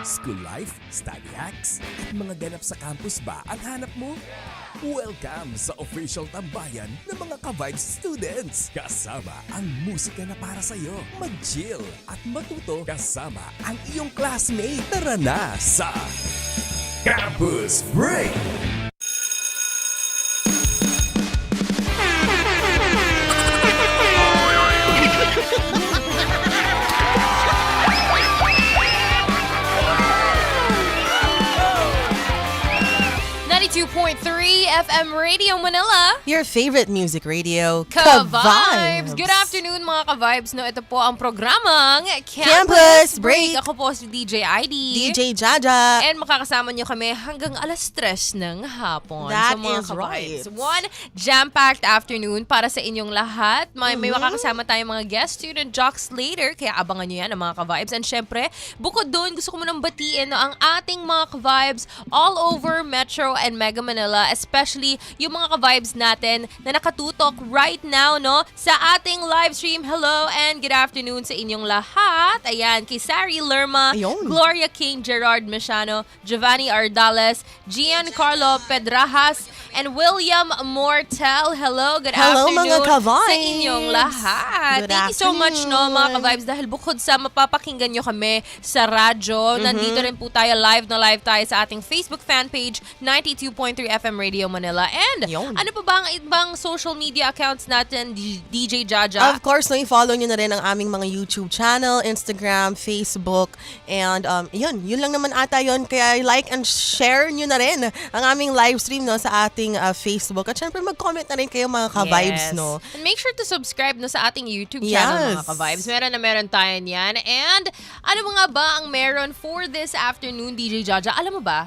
School life, study hacks, at mga ganap sa campus ba ang hanap mo? Welcome sa official tambayan ng mga ka-Vibes students. Kasama ang musika na para sa'yo. Mag-chill at matuto kasama ang iyong classmate. Tara na sa Campus Break! FM Radio Manila. Your favorite music radio, Ka-Vibes! Good afternoon mga Ka-Vibes. No, ito po ang programang Campus Break. Ako po si DJ ID. DJ Jaja. And makakasama niyo kami hanggang alas 3 ng hapon. That so, mga is Ka-Vibes, right. one jam-packed afternoon para sa inyong lahat. May makakasama tayong mga guest student jocks later. Kaya abangan niyo yan ang mga Ka-Vibes. And syempre, bukod doon, gusto ko munang batiin no, ang ating mga Ka-Vibes all over Metro and Mega Manila, especially yung mga ka-vibes natin na nakatutok right now no sa ating live stream. Hello and good afternoon sa inyong lahat. Ayan, kay Sari Lerma, Ayun. Gloria King, Gerard Mesiano, Giovanni Ardales, Giancarlo Pedrajas, and William Mortel. Hello, good Hello, afternoon mga ka-vibes. sa inyong lahat. Good Thank you so much no mga afternoon. ka-vibes dahil bukod sa mapapakinggan nyo kami sa radyo, nandito rin po tayo live na live tayo sa ating Facebook fan page 92.3 FM Radio Manila. And Yun. ano pa ba ang ibang social media accounts natin, DJ Jaja? Of course, no, i-follow nyo na rin ang aming mga YouTube channel, Instagram, Facebook, and yun lang naman ata yun. Kaya like and share nyo na rin ang aming live stream no, sa ating Facebook. At syempre mag-comment na rin kayo mga ka-vibes. Yes. No? And make sure to subscribe no, sa ating YouTube channel Yes. mga ka-vibes. Meron tayo niyan. And ano nga ba ang meron for this afternoon, DJ Jaja? Alam mo ba?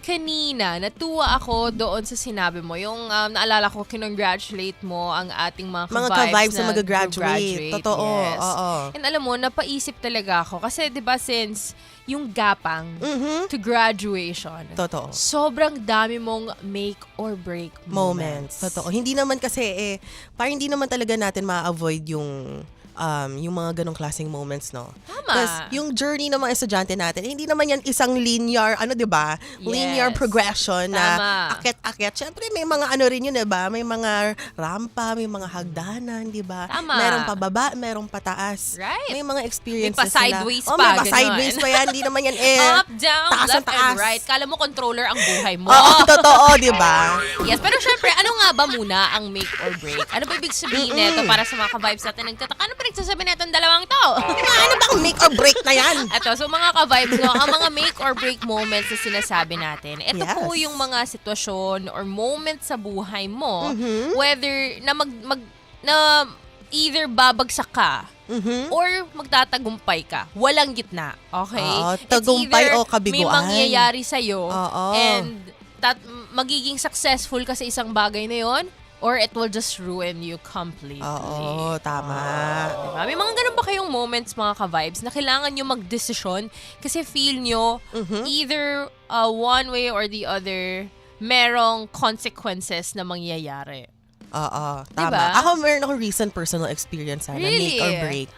Kanina, natuwa ako doon sa sinabi mo. Yung naalala ko, kinongratulate mo ang ating mga ka-vibes na na mag-graduate. Totoo, Yes. oo. And alam mo, napaisip talaga ako. Kasi di ba since yung gapang to graduation, Totoo. sobrang dami mong make or break Moments. Totoo. Hindi naman kasi parang hindi naman talaga natin ma-avoid yung mga ganong klaseng moments, no? Tama. Because yung journey ng mga estudyante natin, hindi naman yan isang linear, di ba? Linear Yes. progression Tama. na akyat-akyat. Siyempre, may mga ano rin yun, di ba? May mga rampa, may mga hagdanan, di ba? Tama. Merong pababa, merong pataas. Right. May mga experiences May pa-sideways sila. pa, May pa-sideways ganon. pa yan. Hindi naman yan Up, down, taas left, ang taas. and right. Kala mo controller ang buhay mo. Oo, totoo, di ba? Yes, pero syempre, ano nga ba muna ang make or break? Ano ba ibig sabihin nito para sa mga ka-vibes natin nagtataka? Ano pa nagsasabi natin dalawang to? Ano bang make or break na yan? Ito, so mga ka-vibes, no, ang mga make or break moments na sinasabi natin, ito Yes. po yung mga sitwasyon or moments sa buhay mo, whether na na either babagsak ka or magtatagumpay ka. Walang gitna. Okay? Oo, It's tagumpay either o kabiguan. may mangyayari sa'yo Oo. and magiging successful ka sa isang bagay na yon, or it will just ruin you completely. Oo, tama. Diba? May mga ganun ba kayong moments, mga ka-vibes, na kailangan nyo mag-desisyon kasi feel nyo either one way or the other, merong consequences na mangyayari. Oo, tama. Diba? Ako meron ako recent personal experience na Really? make or break.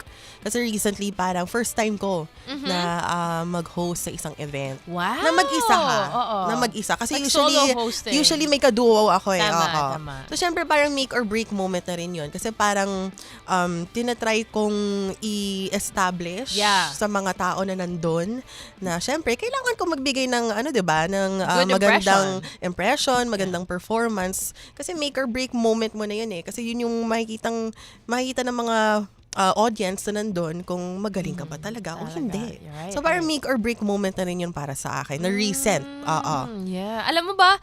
Kasi recently, parang first time ko na mag-host sa isang event. Wow! Na mag-isa ha. Oo. Na mag-isa. Kasi Like usually, solo hosting. usually may kaduo ako eh. Tama, Oo. tama. So, syempre parang make or break moment na rin yun. Kasi parang tinatry kong i-establish sa mga tao na nandun na syempre, kailangan ko magbigay ng, diba, ng Good magandang impression, magandang performance. Kasi make or break moment mo na yun eh. Kasi yun yung makikita ng mga audience na nandun kung magaling ka ba talaga o hindi. Right, So parang make or break moment na rin yun para sa akin, na recent. Yeah. Alam mo ba,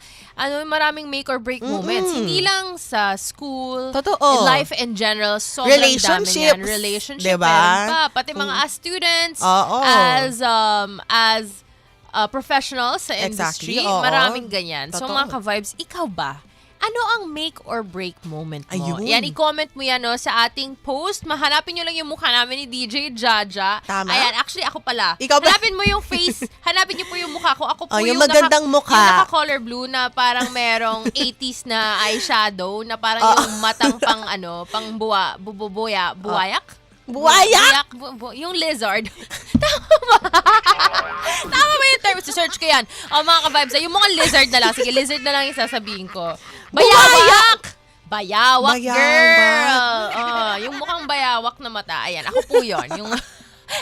maraming make or break moments. Hindi lang sa school, Totoo. in life in general, sobrang Relationships. dami yan. Relationship, Diba? meron pa. Pati mga as students, Oo. as professionals sa industry, Exactly, oo. maraming ganyan. So Totoo. mga ka-vibes, ikaw ba? Ano ang make or break moment mo? Ayun. Yan, i-comment mo yan no, sa ating post. Mahanapin nyo lang yung mukha namin ni DJ Jaja. Tama. Ayan, actually ako pala. Ikaw ba? Hanapin mo yung face. Hanapin nyo po yung mukha ko. Ako po yung magandang mukha. Yung naka-color blue na parang merong 80s na eyeshadow na parang yung matang pang buwayak? Buwayak? Yung lizard. Tama ba? Tama ba search ko yan. Mga ka-vibes, yung mga lizard na lang. Sige, lizard na lang yung sasabihin ko. Bayawak! Bayawak, girl! Yung mukhang bayawak na mata. Ayan, ako po yun. Yung...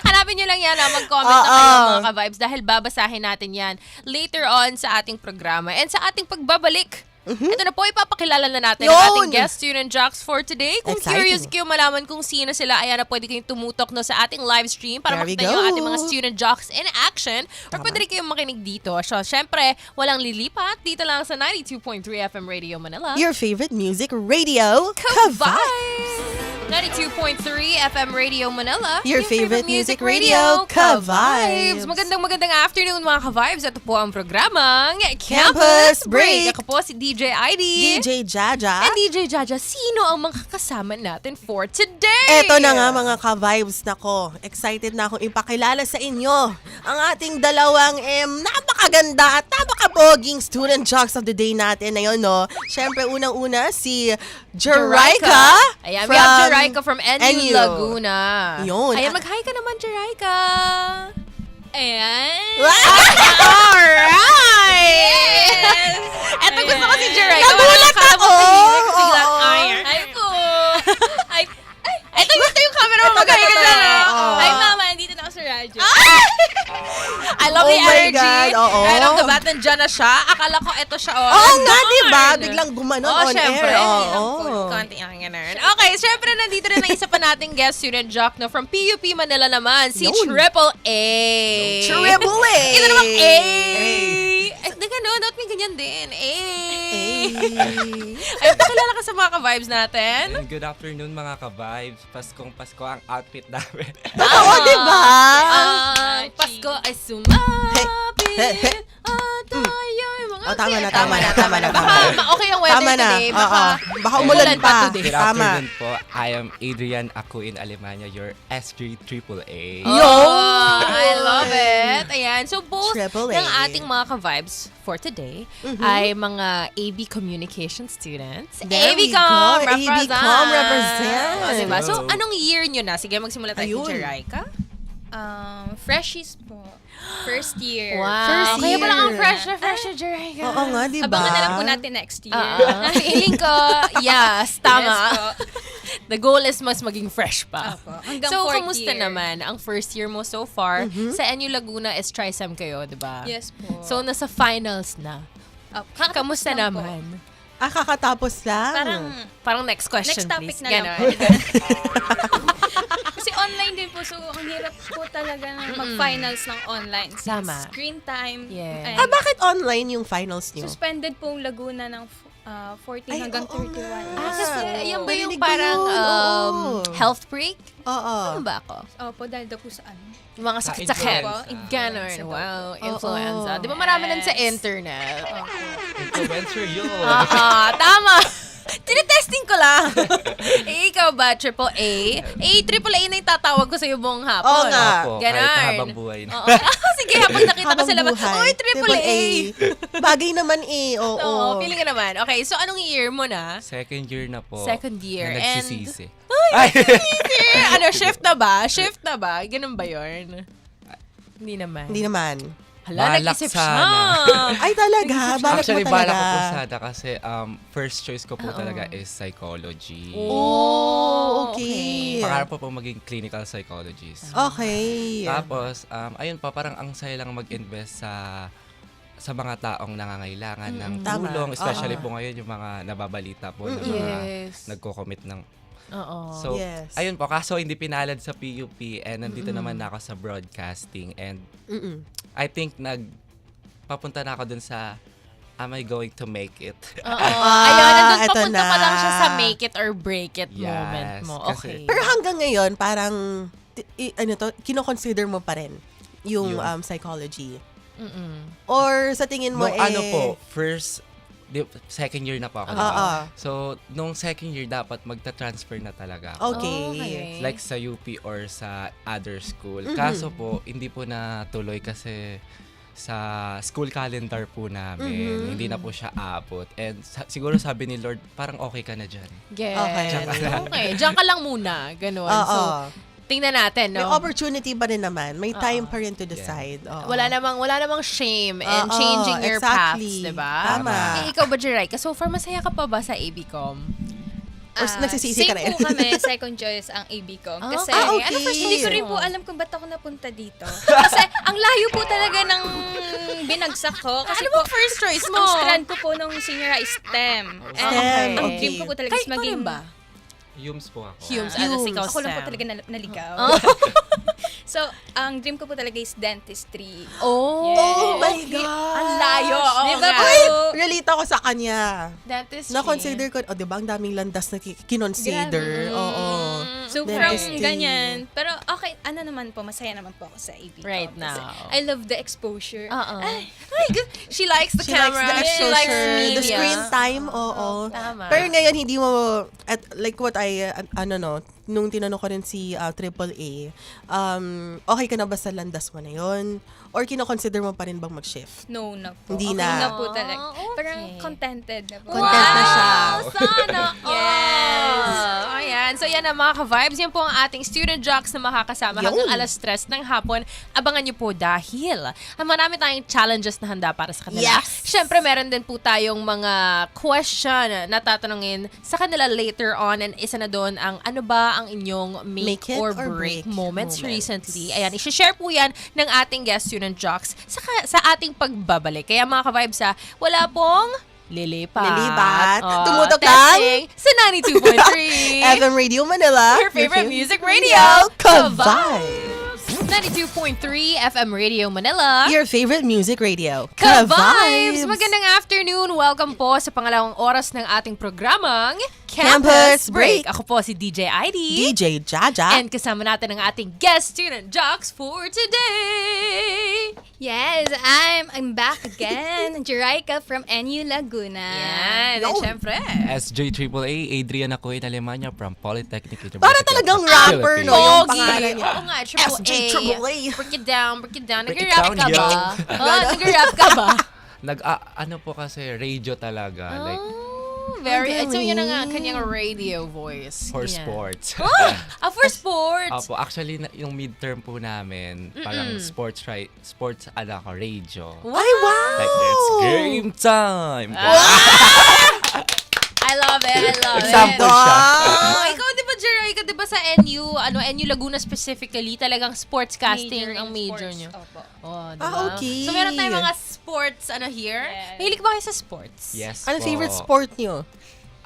Hanapin nyo lang yan, mag-comment na kayo mga ka-vibes dahil babasahin natin yan later on sa ating programa. And sa ating pagbabalik, ito na po, ipapakilala na natin ang ating guest student jocks for today. Kung curious kayo malaman kung sino sila, ayan na pwede kayong tumutok no, sa ating live stream para makita nyo ang ating mga student jocks in action. Or pwede rin kayong makinig dito. So, syempre, walang lilipat. Dito lang sa 92.3 FM Radio Manila. Your favorite music radio, Ka-Vibes! 92.3 FM Radio Manila. Your favorite music radio, Ka-Vibes. Magandang afternoon mga Ka-Vibes. Ito po ang programang Campus Break. Ako po si DJ ID. DJ Jaja. And DJ Jaja, sino ang mga kasama natin for today? Eto na nga mga ka-vibes nako. Excited na akong ipakilala sa inyo ang ating dalawang napakaganda at napakapoging student jocks of the day natin ngayon, no? Siyempre, unang-una si Jerica. Ayan, we have Jerica from NU NU. Laguna. Yun. Ayan, mag-hi ka naman, Jerica. Ayan. Alright! Eto, gusto ko si Jerica. Nagulat ako! Biglang, Oo. ay po. Ay, eto yung camera mo. Mag-hi ka dyan. Ay, mama, nandito na ako sa radyo. I love the Oh my energy. God, oo. Right off the bat, nandyan na siya. Akala ko eto siya. Oo nga, nandun. diba? Biglang gumanon on syempre. air. Oo. Konti ang ganun. Okay, syempre nandito na isa pa nating guest student jock no, from PUP Manila naman, si Yun. Triple A. Triple A! Ito namang A. Ay, gano'n, dapat may ganyan din. A. Ay, pakilala ka sa mga ka-vibes natin. Good afternoon mga ka-vibes. Paskong Pasko ang outfit namin. Oo, diba? Ang Pasko ay sumapit at tayo'y mga Tama na, fit. tama na, tama na. Baka okay ang weather Tama na. today. Oo. Baka umulan pa. today. Good Tama. afternoon po. I am Adrian Akuin Alemania, your SG AAA. Oh, I love it. Ayan. So, both Triple A. ng ating mga ka-vibes for today ay mga AB Communication students. There we ABCom go. represent. ABCom represent. O, diba? So, Hello. anong year nyo na? Sige, magsimula tayo Ayun. kay Jerica. Freshies po. First year. Wow. First Kaya pala year. ang fresh na Jerica. Oo nga, diba? Abangan na lang po natin next year. Feeling ko, yes, tama. Yes po. The goal is mas maging fresh pa. Opo. Hanggang So, fourth kumusta year. naman ang first year mo so far? Sa NU Laguna is TRISEM kayo, di ba? Yes po. So, nasa finals na. Opo. Kamusta Lang po. naman? Kakatapos lang. Parang next question, Next topic please. na lang Ganon. Kasi online din po, so ang hirap po talaga na mag-finals ng online. Since Tama. screen time. Yeah. and Bakit online yung finals nyo? suspended po ang Laguna ng 14 Ay, hanggang oo 31. nga. Kasi, yan ba yung Narinig ko parang yun, oo. health break? Oo. Ano ba ako? Opo, dahil daw po sa ano. Yung mga sakit-sakit. Influenza. Ganon. Influenza daw Wow. po. Influenza. Oo. Di ba marami nun sa Yes. internet? Influencer yun. Tama. Tinetesting ko lang. Ikaw ba, Triple A? Triple A na yung tatawag ko sa'yo buong hapon. Oo nga. Opo, Ganon. kahit habang buhay na. Oo. Sige, habang nakita ko Habang sa labas, buhay. oy, Triple A. Bagay naman Oo. Oo, feeling ka naman. Okay, so anong year mo na? Second year na po. Second year. Na And, nagsisisi. ano, shift na ba? Shift na ba? Ganun ba yun? Hindi naman. Hindi naman. Hala, Balak nag-isip sana. siya. Ay, talaga? Balak Actually, mo talaga? balak ko po sana kasi first choice ko po talaga is psychology. Oh, okay. Pangarap po maging clinical psychologist. Okay. Tapos, ayun pa, parang ang saya lang mag-invest sa mga taong nangangailangan ng Tama. tulong. Especially Oo. po ngayon yung mga nababalita po ng mga Yes. nagko-commit ng... Oo. So, Yes. ayun po, kaso hindi pinalad sa PUP and nandito naman na ako sa broadcasting and I think papunta na ako dun sa am I going to make it? Oo. Ayun, nandun eto papunta pa na. lang siya sa make it or break it Yes, moment mo. Okay. kasi- Pero hanggang ngayon, parang, kino-consider mo pa rin yung Yun. psychology. Mm-mm. Or sa tingin mo, Ano po, second year na po ako. diba? Oo. So, nung second year, dapat magta-transfer na talaga ako. Okay. Okay. Like sa UP or sa other school. Kaso po, hindi po natuloy kasi sa school calendar po namin, hindi na po siya abot. And siguro sabi ni Lord, parang okay ka na dyan. Get. Okay. Okay. Diyan ka lang muna. Ganun. Oo. So, Tingnan natin, May no? opportunity pa rin naman. May time pa rin to decide. Oo. Wala namang shame in Oo, changing your paths, exactly. diba? Tama. Ikaw ba, Jerica? So far, masaya ka pa ba sa ABCom? Or nagsisisi ka same rin? po kami, second choice ang ABCom. Kasi okay. hindi ko rin po alam kung ba't ako napunta dito. Kasi ang layo po talaga ng binagsak ko. Kasi Ano bang first choice mo? ang strand ko po nung senior high is STEM. And STEM, ang okay. dream ko po talaga is Ikaw maging... rin ba? Yums po ako. Humes. Humes. Ikaw, Ako lang po Sam. talaga naligaw. Oh. So, ang dream ko po talaga is dentistry. Oh, Oh my okay. gosh. Ang layo. Oo Di ba nga. po? Ay, relate ako sa kanya. Dentistry. Na-consider ko, di ba, ang daming landas na kinonsider. Oo. So, Dentistry. from ganyan. Pero okay, ano naman po, masaya naman po ako sa ABCom. Right Kasi now. I love the exposure. Ay, she likes the She likes camera. the She likes exposure, media. the screen time, oo. Tama. Pero ngayon, hindi mo, at like what I, nung tinanong ko rin si AAA, okay ka na ba sa landas mo na yun? Or kino-consider mo pa rin bang mag-shift? No na po. Hindi okay na. na po talaga. Okay. Parang contented na po. Content na siya. Sana Yes. Ayan. So yan ang mga ka-vibes. Yan po ang ating student jocks na makakasama hanggang Yun. alas 3 ng hapon. Abangan niyo po dahil marami tayong challenges na handa para sa kanila. Yes. Siyempre, meron din po tayong mga question na tatanungin sa kanila later on. And isa na doon ang ano ba ang inyong make it or or break break moments moments. recently. Ayan, i-share po yan ng ating guest student jocks sa ating pagbabalik. Kaya mga ka-vibes wala pong lilipat. Lilipat. Oh, Tumutok lang. testing sa 92.3. FM Radio Manila. Your favorite music radio. Ka-Vibes. 92.3 FM Radio Manila. Your favorite music radio. Ka-Vibes! Magandang afternoon. Welcome po sa pangalawang oras ng ating programang Campus Break. Ako po si DJ ID. DJ Jaja. And kasama natin ang ating guest student jocks for today. Yes, I'm back again. Jerica from NU Laguna. Yan. And syempre, SJ AAA, Adrian Acoy Alemania from Polytechnic University. Para talagang of rapper, no? Philippines. Yung Pogi. pangalan niya. Oo nga, triple SJ A. Triple A. Break it down, break it down. Break it Nag-rap down, ka ba? yo. Nag-rap ka ba? Ano po kasi, radio talaga. Like, Very, Ang so yun ang galing. kanyang radio voice. for Yan. sports. For sports. Opo, actually, yung midterm po namin, parang sports, radio. Ay, wow! Like, it's game time! I love it, I love Example it. siya. Ikaw, di ba, Jerica, di ba sa NU Laguna specifically, talagang sportscasting ang major nyo? Opo. Oh, di Ah, ba? okay. So, meron tayong mga sports, here. Yes. Mahilig ba kayo sa sports? Yes Ano po. favorite sport niyo?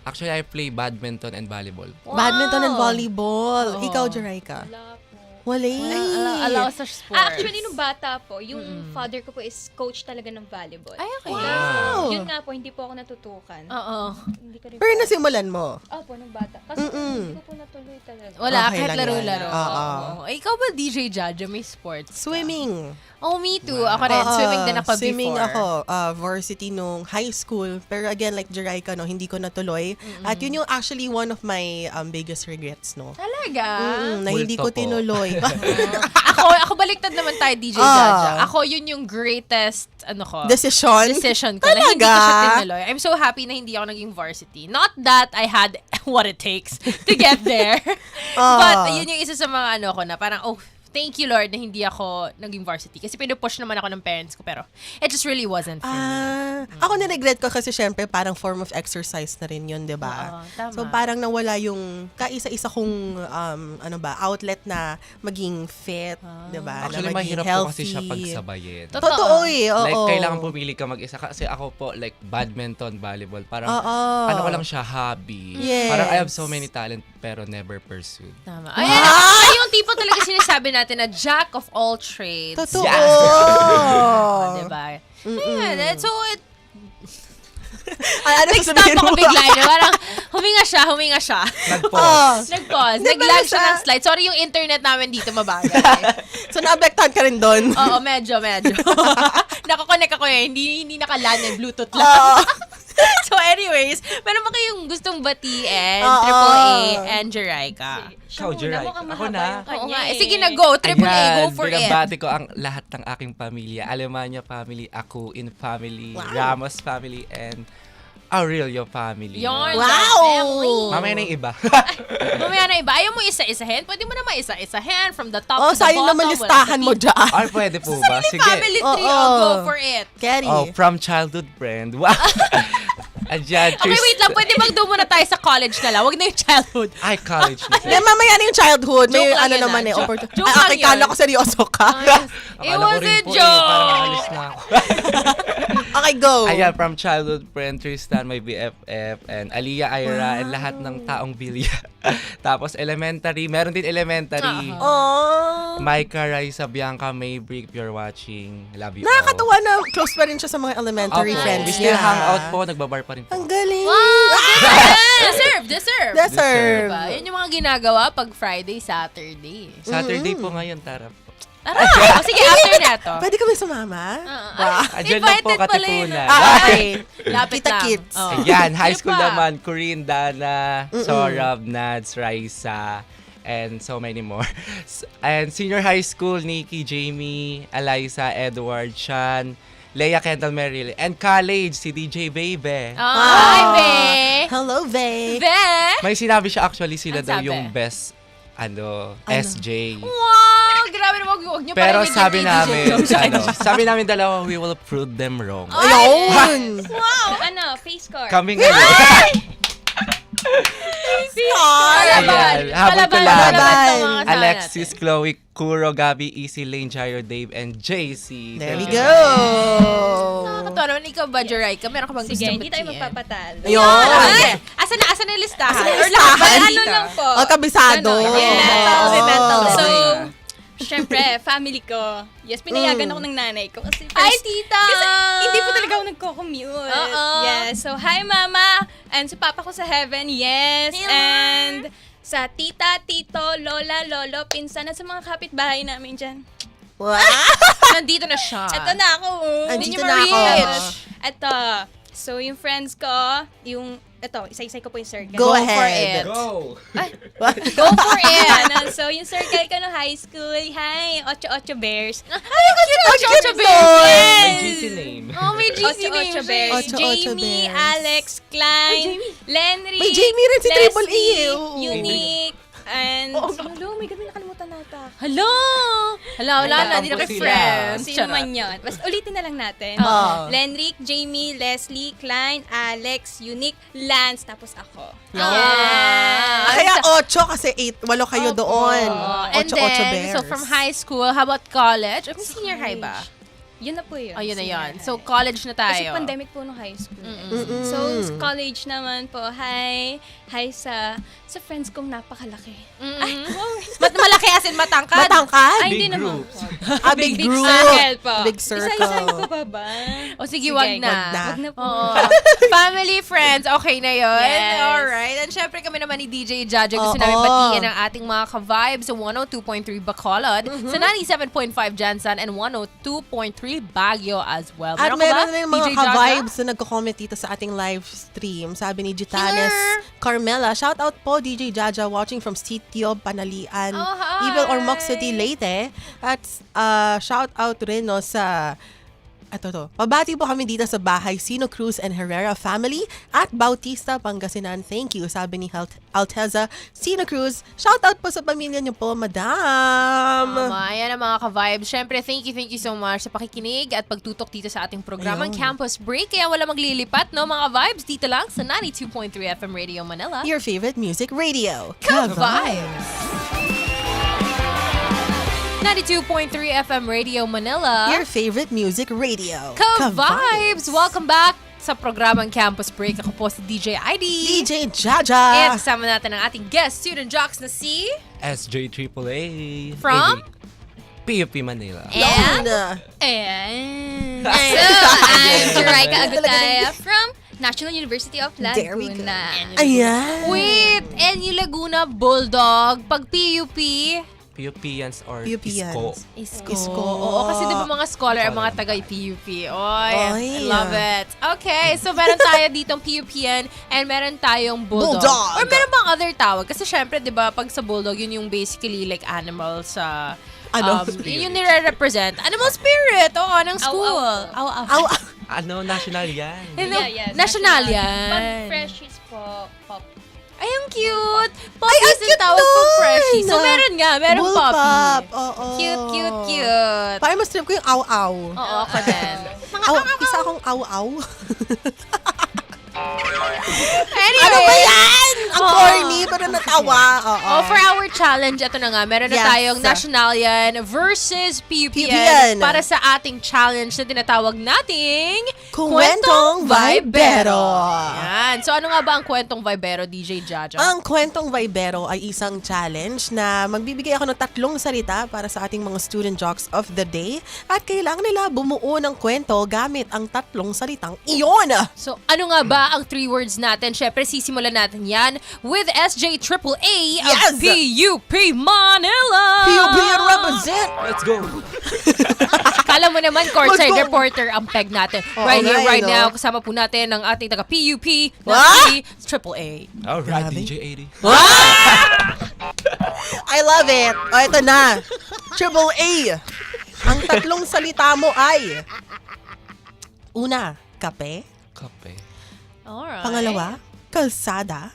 Actually, I play badminton and volleyball. Wow. Badminton and volleyball. Oo. Ikaw, Jerica? Wala po. Wala. Allow sa sports. Actually, nung bata po, yung father ko po is coach talaga ng volleyball. Ay, okay. Wow. Yun nga po, hindi po ako natutukan. Oo. Hindi ko rin Pero po. nasimulan mo. Opo, nung bata. Kasi hindi ko po natuloy talaga. Wala, Okay kahit lang yan. laro-laro. Oo. Oo. Ikaw ba, DJ Jaja, may sports? Swimming. Oh, me too. Ako rin. Swimming din ako Swimming before. ako, varsity nung high school. Pero again, like Jerica, no, hindi ko natuloy. At yun yung actually one of my biggest regrets, no? Talaga? Na hindi ko Multo po. tinuloy. Ako baliktad naman tayo, DJ Jaja. Ako yun yung greatest, decision ko na hindi ko siya Talaga? tinuloy. I'm so happy na hindi ako naging varsity. Not that I had what it takes to get there. But yun yung isa sa mga ko na parang, thank you Lord na hindi ako naging varsity. Kasi pinupush naman ako ng parents ko pero it just really wasn't for me. Ako niregret ko kasi syempre parang form of exercise na rin yun, di ba? Oo, tama. So parang nawala yung kaisa-isa kong outlet na maging fit, di ba? Actually, na maging mahirap healthy. po kasi siya pagsabayin. Totoo eh, oo. Like, kailangan pumili ka mag-isa. Kasi ako po, like, badminton, volleyball, parang, Oo. ano ko lang siya, hobby. Yes. Parang, I have so many talent, pero never pursued. Tama. Ay, yung tipo talaga sinasabi natin na jack of all trades. Totoo. Diba? Ayan. So, Ano nag-stop sasabihin ako mo? bigla niya. Parang huminga siya. Nag-pause. Nag-pause. Di ba Nag-lag siya nasa- ng slide. Sorry, yung internet namin dito mabagay. So naapektuhan ka rin doon. Oo, medyo. Nakakonect ako hindi naka-LAN eh, Bluetooth lang. So anyways, meron ba kayong gustong batiin? AAA and Jerica? Ikaw, Jeray. Ako na. Oo nga. Sige na, go. AAA, go Ayan, for it. binabati ko ang lahat ng aking pamilya. Alemania family, Akuin family, Ramos family, and Aurelio family. Yon. Wow! Mamaya na yung iba. Mamaya na iba. Ayaw mo isa-isahin? Pwede mo naman isa-isahin from the top Oh, to the sayang bottom. naman wala listahan sa mo tip. dyan. Ay, pwede po ba? Sige. Family tree, Oo. go for it. Kerry. Oh, from childhood friend. Wow. Ayan, Okay, wait lang. Pwede doon muna tayo sa college na lang. Huwag na yung childhood. Ay, college na Then, mamaya na yung childhood. May Joke lang ano yun, naman ah. eh. Joke- joke Okay, lang yun. kala ko seryoso ka. It Akala ko was rin a po parang joke. alis na ako. Okay, go. Ayan, from childhood friend, Tristan, my BFF, and Aliyah, Ira, and lahat ng taong Bilya. Tapos elementary, meron din elementary. Oh. Micah, Raisa, Bianca, Maybrick, if you're watching. Love you Nakakatuwa na close pa rin siya sa mga all. elementary Opo. friends We still niya. hang out po, nagbabar pa rin po. Ang galing. Deserve. Deserve. Diba? Yun yung mga ginagawa pag Friday, Saturday. Saturday po ngayon, tara po. Tara. O sige, after na to. Pwede kami sumama? Andyan lang po, Invited pala yun, Katipunan. Okay. Lapit Kita lang. Kids. Oh. Ayan, high Sino school pa? naman, Corinne, Dana, Sorab, Nads, Raisa, and so many more. And senior high school, Nikki, Jamie, Eliza, Edward, Sean, Leia, Kendall, Meryl, and college, si DJ Baby. Hi, be. Hello, Vay. Be. May sinabi siya actually sila Ang daw sabi? yung best, SJ. Wow! Grabe na huwag niyo Pero parinig yung sabi DJ namin, joke. sabi namin dalawa, we will prove them wrong. Ayun. Wow! Face card. Kami ngayon. Palaban. Ayan, habol ko lang. Palaban tong mga kasama Alexis, natin. Chloe, Kuro, Gabby, Easy, Lane, Jairo, Dave, and JC. There we Thank you. go. Nakakatawa naman. Ikaw ba, Jerica? Meron ka bang Sige, gustong hindi tayo batiin? magpapatalo. Ayun. Sige. Asan na yung listahan? Asan na yung Or lahat ba? listahan? Ano lang po. O, kabisado. Ganon. Yes. Mental, Oh. mental. So, syempre, family ko. Yes, pinayagan ako ng nanay ko. Kasi Ay, first, tita! kasi hindi po talaga ako nagko-commute. Oo. Yes. So, hi, mama. And sa papa ko sa heaven, yes. Hello. And sa tita, tito, lola, lolo, pinsan, at sa mga kapitbahay namin dyan. Wow. Nandito na siya. Ito na ako. Andito Hindi na mo ako. reach. Ito. So, yung friends ko, isa-isa ko po yung circle. Go for ahead. it. Go! Go for it. Ano, so, yung circle ko no high school, hi, Ocho Bears. Ay, cute, Cute Bears. doon. May GC name. Oh, may GC Ocho name Bears. Ocho Jamie, Bears. Alex, Klein, Lenry, May Jamie rin si Triple E. Leslie, Oo. Unique, and... Hello, may gabi nakalimutan nata. Hello! Wala na. Hindi na kayo Sila. friends. Sino man yun. Basta ulitin na lang natin. Oo. Lenric, Jamie, Leslie, Klein, Alex, Unique, Lance, tapos ako. Ah. Kaya 8 kasi 8, 8 kayo doon. And 8 then, bears. so from high school, how about college? Or senior high ba? Yun na po yun. Oh, yun na senior yun. high. So, college na Kasi tayo. pandemic po nung high school. So, college naman po, hi sa friends kong napakalaki. Ay, malaki as in matangkad? Matangkad? Ay, hindi Big naman groups. po. Big Big group. circle po. Big circle. Isa-isahin ko pa ba? O sige, wag na. wag na. Wag na po. Oo. Family, friends, okay na yun. Yes. Alright. And syempre kami naman ni DJ Jaja. Gusto Oo. namin batiin ang ating mga ka-vibes sa 102.3 Bacolod, sa 97.5 Jansan, and 102.3 Baguio as well. At Meron ka ba, meron rin mga DJ Jaja? ka-vibes na nagko-comment dito sa ating live stream. Sabi ni Gitanes Carmela, shout out po DJ Jaja watching from Sitio Panalian, Oh, hi. Evil Ormoc City, Leyte. At shout out rin no, sa pabati po kami dito sa bahay Sino Cruz and Herrera family at Bautista, Pangasinan. Thank you, sabi ni Alteza Sino Cruz. Shout out po sa pamilya niyo po, madam. Ayan ang mga ka-vibes. Syempre, thank you so much sa pakikinig at pagtutok dito sa ating programang Campus Break. Kaya wala maglilipat, no, mga vibes. Dito lang sa 92.3 FM Radio Manila. Your favorite music radio. Ka-vibes! 92.3 FM Radio Manila. Your favorite music radio. Ka-vibes! Welcome back sa programang Campus Break. Ako po si DJ ID. DJ Jaja. And kasama natin ang ating guest student jocks na si... SJ AAA. From? PUP Manila. And... And so, I'm Jerica Agutaya from National University of There we go. Laguna. Ayan. Wait! NU Laguna Bulldog. Pag PUP... PUPians or PUPians. ISCO. Isko. Oo, kasi di ba mga scholar ang mga taga-PUP? Oy, Oy. love it. Okay, so meron tayo ditong PUPian and meron tayong bulldog. Bulldog. Or meron bang other tawag? Kasi syempre, di ba, pag sa bulldog, yun yung basically like animal sa... Ano? yun yung nire-represent. Animal spirit, oo, ng school. Aw, Aw, National yan. Hello, Yeah, yes. national Pag yan. freshies po, pop. Ay, ang cute. Ay, Poppies ang ang cute tawag pag nun! freshie. So, meron nga. Meron Bull poppy. pop, oo. Cute, cute, cute. Parang mas trip ko yung aw-aw. Oo, ako din. Isa akong aw-aw. Anyway. Ano ba yan? Ang Oo. corny, pero natawa. Oo. Oh, for our challenge, ito na nga, meron na Yes. tayong Nationalian versus PUPN PUPN. para sa ating challenge na tinatawag nating Kwentong Vibero. Yan. So, ano nga ba ang Kwentong Vibero, DJ Jaja? Ang Kwentong Vibero ay isang challenge na magbibigay ako ng 3 salita para sa ating mga student jocks of the day at kailangan nila bumuo ng kwento gamit ang 3 salitang iyon. So, ano nga ba ang 3 words natin? Syempre, sisimulan natin yan with SJ AAA of Yes! PUP Manila! PUPN represent! Let's go! Kala mo naman, courtside Let's go. reporter ang peg natin. Oo Right here, nga, right no? now, kasama po natin ang ating taga-PUP na What? si AAA. Alright, Grabe. DJ 80. I love it! O, ito na. Triple A. Ang 3 salita mo ay una, kape. Kape. Alright. Pangalawa, kalsada.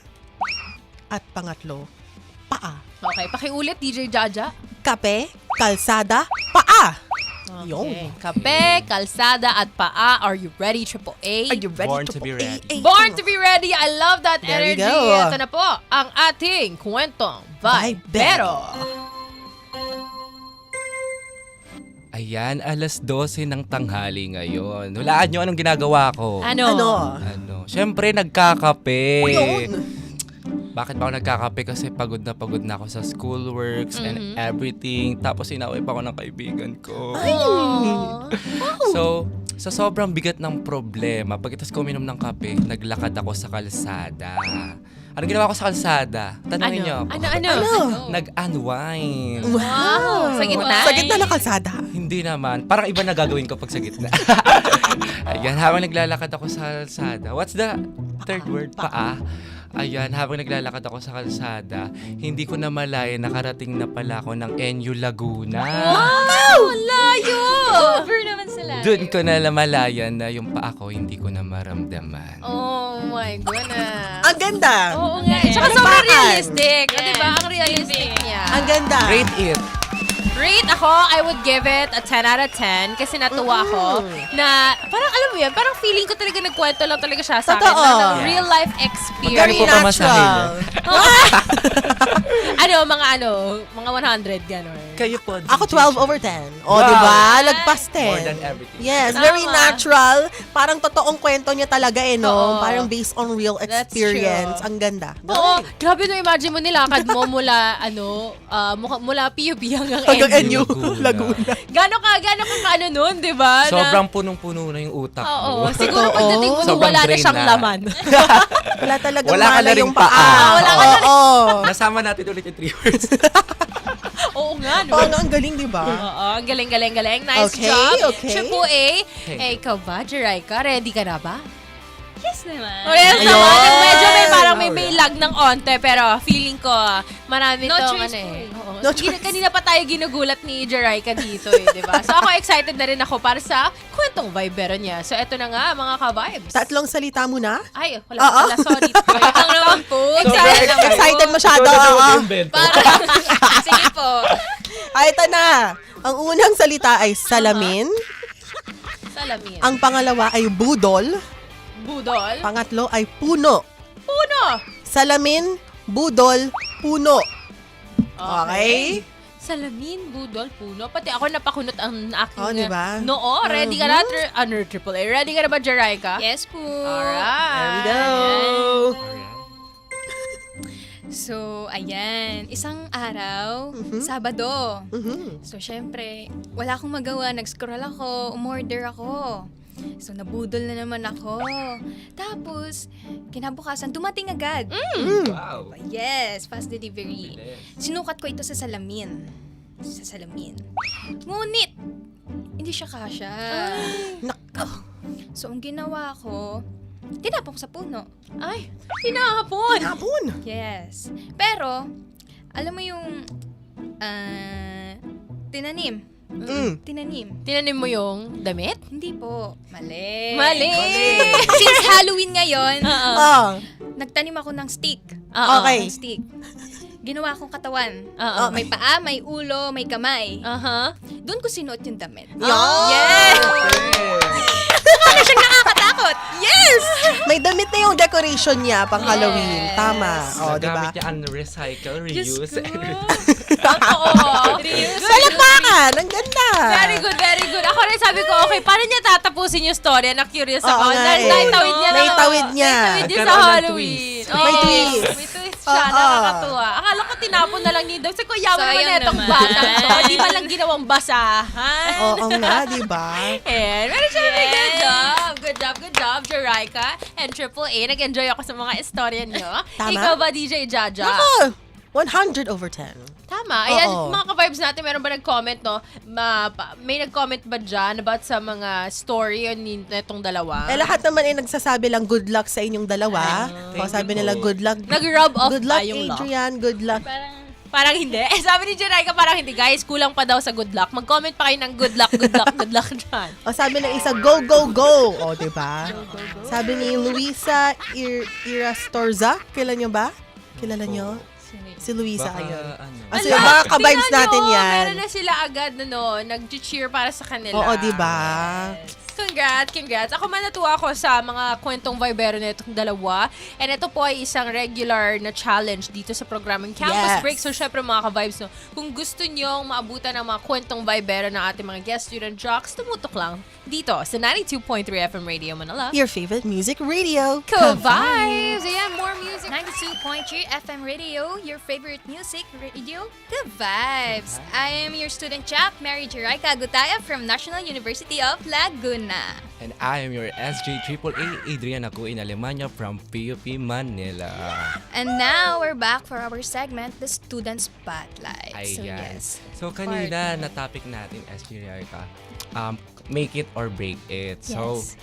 At pangatlo, paa. Okay, pakiulit, DJ Jaja. Kape, kalsada, paa. Okay. Kape, kalsada, at paa. Are you ready, AAA? Are you ready Born to to be put ready. Born to be ready. I love that There we energy. go. Ito na po ang ating Kwentong Vibero. Ayan, alas 12 ng tanghali ngayon. Hulaan nyo anong ginagawa ko. Ano? Ano? Siyempre, nagkakape. Yun. Bakit ba ako nagkakape? Kasi pagod na ako sa schoolworks and everything. Tapos inaway pa ako ng kaibigan ko. Oh. So, sa sobrang bigat ng problema, pagkatapos ko uminom ng kape, naglakad ako sa kalsada. Ano ginawa ko sa kalsada? Tanungin niyo ako. Ano? Nag-unwind. Wow. Sa gitna? Sa gitna ng kalsada. Hindi naman. Parang iba na gagawin ko pag sa gitna. Ayan, habang naglalakad ako sa kalsada. What's the third word? Paa. Ayan, habang naglalakad ako sa kalsada, hindi ko na malaya, nakarating na pala ako ng NU Laguna. Wow! Layo! Over naman sila. Doon ko na malaya na yung paa ko hindi ko na maramdaman. Oh my goodness. Ang ganda. Oo nga. Eh. Tsaka sobrang Napakan. realistic. Yes. Diba? Ang realistic niya. Ang ganda. Rate it. Rate ako, I would give it a 10 out of 10 kasi natuwa ako na parang alam mo yan, parang feeling ko talaga nagkwento lang talaga siya sa akin. Totoo. Na Yes. real life Magkano experience. po pamasahe niyo? Mga 100 gano'n. Kayo po. Ako 12 over 10. O, Wow. diba? Lagpas 10. More than everything. Yes, Tama. very natural. Parang totoong kwento niya talaga no? Oo. Parang based on real That's experience. true. Ang ganda. Oo, grabe no, imagine mo nilakad mo mula, mula PUP hanggang Hanggang NU. NU. Laguna. Gano'n ka ano nun, di ba? Na- Sobrang punong-puno na yung utak Oo, mo. siguro pagdating mo, Sobrang wala na drain siyang na. laman. Wala talagang Wala ka mala na ring yung paa. paa. Wala ka na Oo. Nasama natin ulit yung 3 words. Oo nga, no? Oo, ang galing, diba? Oo, ang galing. Nice Okay, job. okay. Triple A. Okay. Eh, ikaw ba, Jerica? Ready ka na ba? Yes naman. O, yes Ayun. naman. Medyo may lag ng onte, pero feeling ko, marami No tong choice ano po eh. eh. Oo. No choice. Kanina pa tayo ginugulat ni Jerica dito eh, di ba? So ako excited na rin ako para sa Kwentong Vibero niya. So eto na nga, mga ka-vibes. 3 salita muna. Ay, wala Oo. pala. Sorry. Wait lang naman po. Excited lang po. Excited masyado. Oo. Sige po. Ay, ito na. Ang unang salita ay salamin. Salamin. Ang pangalawa ay budol. Budol. Pangatlo ay puno. Puno. Salamin, budol, puno. Okay? Salamin, budol, puno. Pati ako napakunot ang aking Oh, diba? noo. Ready ka na? Triple A. Ready ka na ba, Jerica? Yes po. Alright. There we go. So, ayan. Isang araw, Sabado. Mhm. So, syempre, wala akong magawa. Nag-scroll ako, umorder ako. So, nabudol na naman ako. Tapos, kinabukasan, dumating agad. Wow. Yes, fast delivery. Sinukat ko ito sa salamin. Ngunit, hindi siya kasya. Nako. So, ang ginawa ko, tinapon ko sa puno. Ay, tinapon. Hapon. Yes. Pero, alam mo yung, tinanim. Tinanim. Tinanim mo yung damit? Hindi po. Mali. Mali! Since Halloween ngayon, Oh. nagtanim ako ng stick. Oo. Okay. Ng stick. Ginawa akong katawan. Oo. May paa, may ulo, may kamay. Aha. Doon ko sinuot yung damit. Yes! Ano siyang nakakatakot? Yes! May damit na yung decoration niya pang Halloween. Yes. Tama. Oh, di ba? Nagamit niya ang recycle, Diyos reuse, ko. and Oo. Palakpakan! Ang ganda! Very good, very good. Ako rin sabi ko, okay, paano niya tatapusin yung story? Na-curious ako. Oo nga Dahil eh. naitawid niya. Naitawid niya. Naitawid niya sa Nagkaroon ng Halloween. twist. Oo. May twist. May twist siya. Oo. Nakakatuwa. Akala ko tinapon na lang ni Dog. Sabi ko, yaman mo Sayang na itong naman. batang to. Di man lang ginawang basahan. Oo nga, di ba? And pero syempre, good job. Good job, good job, Jerica and Triple A. Nag-enjoy ako sa mga istorya niyo. Tama. Ikaw ba, DJ Jaja? Ako, 100/10. Tama. Ayan, Oo. mga ka-vibes natin, meron ba nag-comment, no? May nag-comment ba dyan about sa mga story yun netong dalawa? Eh, lahat naman ay nagsasabi lang good luck sa inyong dalawa. O, sabi nila good luck. Nag-rub off Good luck, ba yung luck? Adrian. Good luck. Parang hindi. Eh, sabi ni Jerica, parang hindi. Guys, kulang pa daw sa good luck. Mag-comment pa kayo ng good luck, good luck, good luck dyan. O, sabi ng isa, go, go, go. O, di ba? Sabi ni Luisa Irastorza. Kilala nyo ba? Kilala nyo? Si Luisa, baka, ayun. ano, Kasi Ala, mga ka-vibes tingnan natin nyo, yan. Meron na sila agad, nag-cheer para sa kanila. Oo, di ba? Congrats. Ako man natuwa ako sa mga kwentong vibero na itong dalawa. And ito po ay isang regular na challenge dito sa programang Campus Yes. Break. So, syempre mga ka-vibes, no, kung gusto nyong maabutan ng mga kwentong vibero ng ating mga guest student jocks, tumutok lang dito sa 92.3 FM Radio Manila. Your favorite music radio. Ka-vibes! Ayan, more music. 92.3 FM Radio, your favorite music radio, The Vibes. I am your student chap, Mary Jerica Agutaya from National University of Laguna. And I am your SJ AAA, Adrian Acuin Alemania from PUP Manila. And now, we're back for our segment, The Student Spotlight. So, Ayan. yes. So, kanina na topic natin, SJ Rica, make it or break it. So, Yes.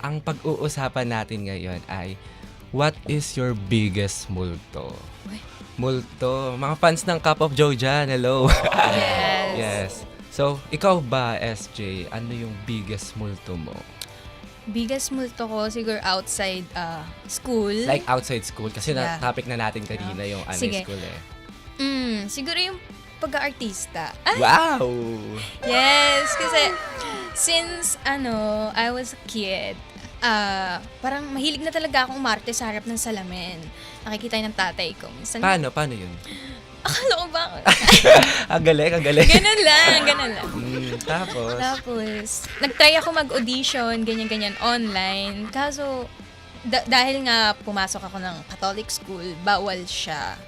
ang pag-uusapan natin ngayon ay, what is your biggest multo? Uy. Multo. Mga fans ng Cup of Joe dyan, hello. Yes. Yes. So, ikaw ba, SJ, ano yung biggest multo mo? Biggest multo ko siguro outside school. Like outside school? Kasi Yeah. topic na natin kanina yung Sige. school eh. Siguro yung pag-aartista. Wow! Yes, kasi since I was a kid, parang mahilig na talaga akong umarte sa harap ng salamin. Nakikita ng tatay ko. Minsan, Paano yun? akala ko ba? Ang galing. Ganun lang. Tapos, Tapos, nag-try ako mag-audition, ganyan-ganyan, online. Kaso, dahil nga pumasok ako ng Catholic school, bawal siya.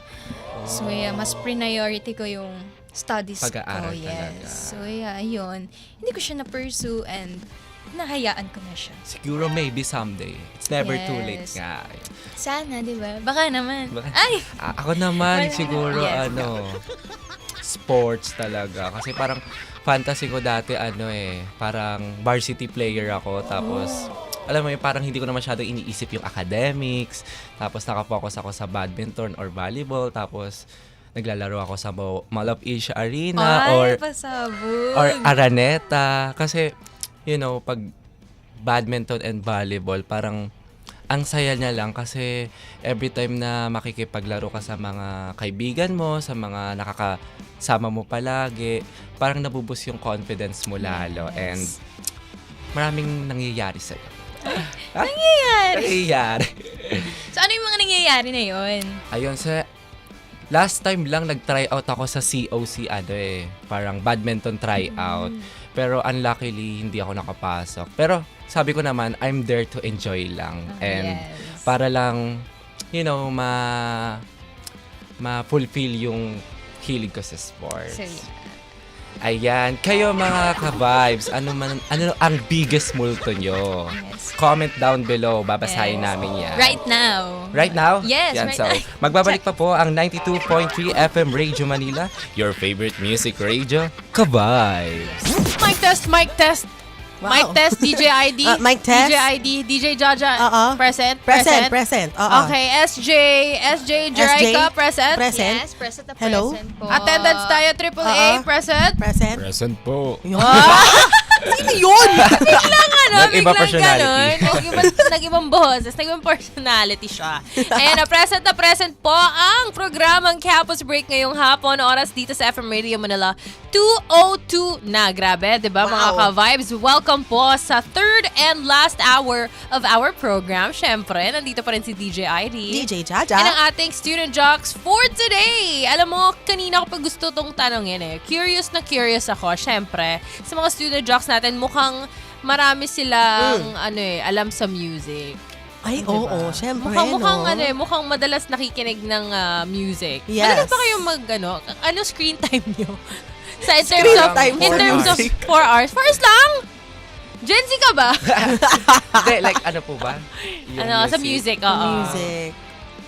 So, yeah, mas priority ko yung studies Pag-aaral ko. talaga. Yes. So, yeah, ayun. Hindi ko siya na-pursue and nahayaan ko na siya. siguro maybe someday. It's never too late Yes. nga. Sana, di ba? Baka naman. Baka- Ay! Ako naman Wala. siguro Yes. Sports talaga. Kasi parang fantasy ko dati parang varsity player ako. Tapos, alam mo yun, parang hindi ko na masyadong iniisip yung academics. Tapos nakapokus ako sa badminton or volleyball. Tapos, naglalaro ako sa Mall of Asia Arena Ay, pasabog. or Araneta. Kasi, pag badminton and volleyball, parang ang saya niya lang kasi every time na makikipaglaro ka sa mga kaibigan mo, sa mga nakakasama mo palagi, parang nabubus yung confidence mo lalo. Yes. And maraming nangyayari sa'yo. Nangyayari. Nangyayari. So, ano yung mga nangyayari na yun? Ayun, last time lang nag-try out ako sa COC, parang badminton tryout. Pero unluckily, hindi ako nakapasok. Pero sabi ko naman, I'm there to enjoy lang. And Yes. para lang, ma-fulfill yung hilig ko sa sports. So, yeah. Ayan, kayo mga ka-vibes, ano ang biggest multo nyo? Yes. Comment down below, babasahin Yes. namin yan. Right now. Right now? Yes, Yan, right so, now. magbabalik pa po ang 92.3 FM Radio Manila, your favorite music radio, Ka-Vibes. Mic test, mic test. Wow. Mic test, DJ ID. Mic test. DJ ID, DJ Jaja. Present. Oo. Okay, SJ Jerica, present. Present. Yes, present na Hello? present po. Attendance tayo, AAA, present. Present. Present po. Sino yun? Nag-iba personality. Nag-ibang boses, nag-ibang personality siya. Ayan, na present po ang programang Campus Break ngayong hapon, oras dito sa FM Radio Manila, 2:02 na. Grabe, di ba mga Wow. ka-vibes? Welcome po sa third and last hour of our program. Siyempre, nandito pa rin si DJ ID. DJ Yan Jaja. ang ating student jocks for today. Alam mo, kanina ko pa gusto tong tanongin eh. Curious na curious ako. Siyempre, sa mga student jocks natin, mukhang marami silang alam sa music. Ay, oo, syempre, Mukhang no? mukhang madalas nakikinig ng music. Yes. Madalas ba kayo ano screen time nyo? In Screen time, in 4 terms of hours. 4 hours. 4 hours lang? Gen Z ka ba? Hindi, like ano po ba? Yung Sa music, oo. Music.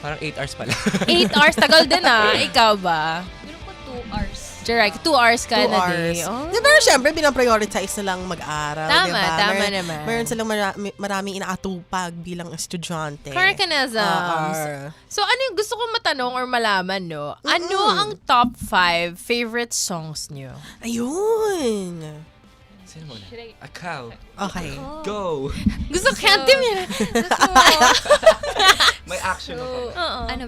Parang 8 hours pala. 8 hours, tagal din Ikaw ba? Meron po 2 hours. Jerry, 2 hours ka 2 na hours. day. Oh. Di ba, syempre, pinaprioritize na lang mag-aral. Tama, diba? tama naman. Meron silang maraming inaatupag bilang estudyante. Carcanisms. So, ano yung gusto kong matanong or malaman, no? Ano ang top 5 favorite songs nyo? Ayun. Sino muna? Akaw. Okay. Go! Gusto candy mo yan. May action ako.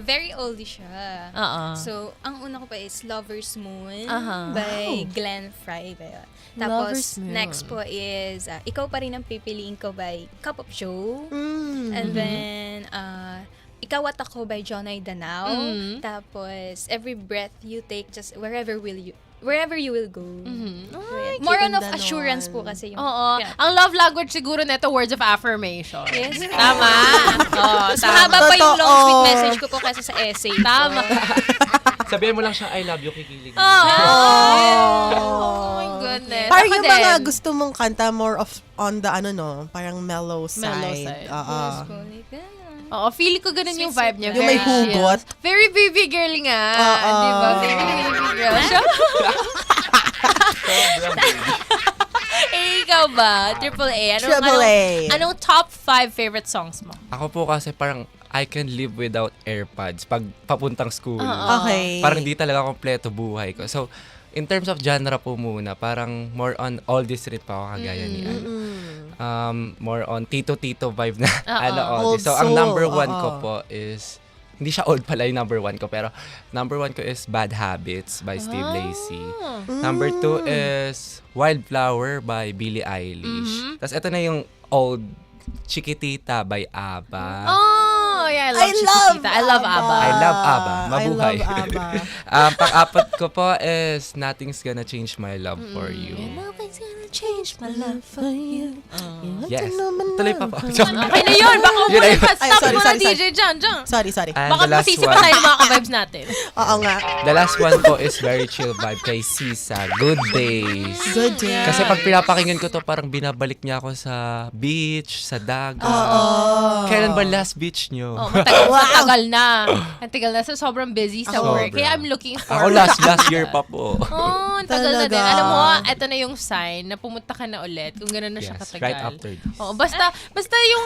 Very oldie siya. Oo. So, ang una ko pa is Lover's Moon Aha. by Glenn Fry ba yun? Tapos, Lover's Moon. next po is Ikaw Pa Rin Ang Pipiliin Ko by Cup of Joe. And then, Ikaw at Ako by Jonay Danao. Tapos, Every Breath You Take, just wherever you will go. More on of ganda assurance nun. po kasi yung... Oo. Yeah. Ang love language siguro neto words of affirmation. Yes. Tama. Oo, Mas tama. mahaba pa yung long Totoo. sweet message ko po kaysa sa essay. Tama. Sabihin mo lang siya, I love you, kikilig. Oh my goodness. Parang Ako yung din. mga gusto mong kanta more of on the parang mellow side. Mellow side. Oo. Yes po, like that. Oo, feeling ko ganun yung vibe niya. Yung may Very hugot. chill. Very baby girl nga. Oo. Diba? Very baby girl siya. Ikaw ba? AAA. Anong top 5 favorite songs mo? Ako po kasi parang I can live without AirPods pag papuntang school. Okay. Parang di talaga kompleto buhay ko. So, in terms of genre po muna, parang more on oldies rin pa ako kagaya ni ano. More on tito-tito vibe na Old oldies. So, ang soul, number 1 ko oo. po is, hindi siya old pala yung number 1 ko, pero number 1 ko is Bad Habits by Steve Lacy. Number 2 is Wildflower by Billie Eilish. Tapos ito na yung old Chiquitita by ABBA. Oh, yeah, I love Chiquitita. I love ABBA. I love ABBA. Mabuhay. I love ABBA. Pang-apat ko po is Nothing's Gonna Change My Love for You. Nothing's gonna change my love for you. Yes. Tuloy pa po. Okay na yun. Baka Yun na umulit yun. pa. Stop sorry, mo na sorry, DJ dyan. Sorry. And Baka the last masisi pa one, tayo mga ka-vibes natin. Oo nga. the last one po is very chill vibe kay Sisa. Good Days. Good day. Kasi pag pinapakinggan ko to, parang binabalik niya ako sa beach, sa dagat. Kailan ba last beach nyo? Oh, matagal na. Ang tagal na. So, sobrang busy sa Sobra. work. Kaya I'm looking Ako forward. last year pa po. Oh, ang tagal na Talaga. din. Alam mo, ito na yung sign na pumunta ka na ulit kung gano'n na siya Yes, katagal. right after this. Oo, basta yung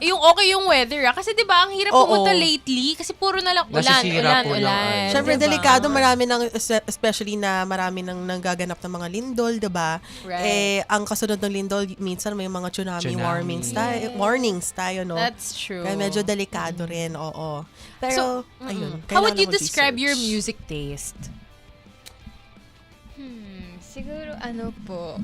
yung okay yung weather. Kasi 'di ba, ang hirap Oo. pumunta lately kasi puro na lang Nasisira po ng ulan. Siyempre, diba? delikado. Marami ng, especially na marami nang nanggaganap ng mga lindol, diba? Right. Ang kasunod ng lindol, minsan may mga tsunami. Warnings tayo, no? That's true. Kaya medyo delikado rin, oo. Pero, ayun. How would you kailangan describe mag-research. your music taste? Siguro po,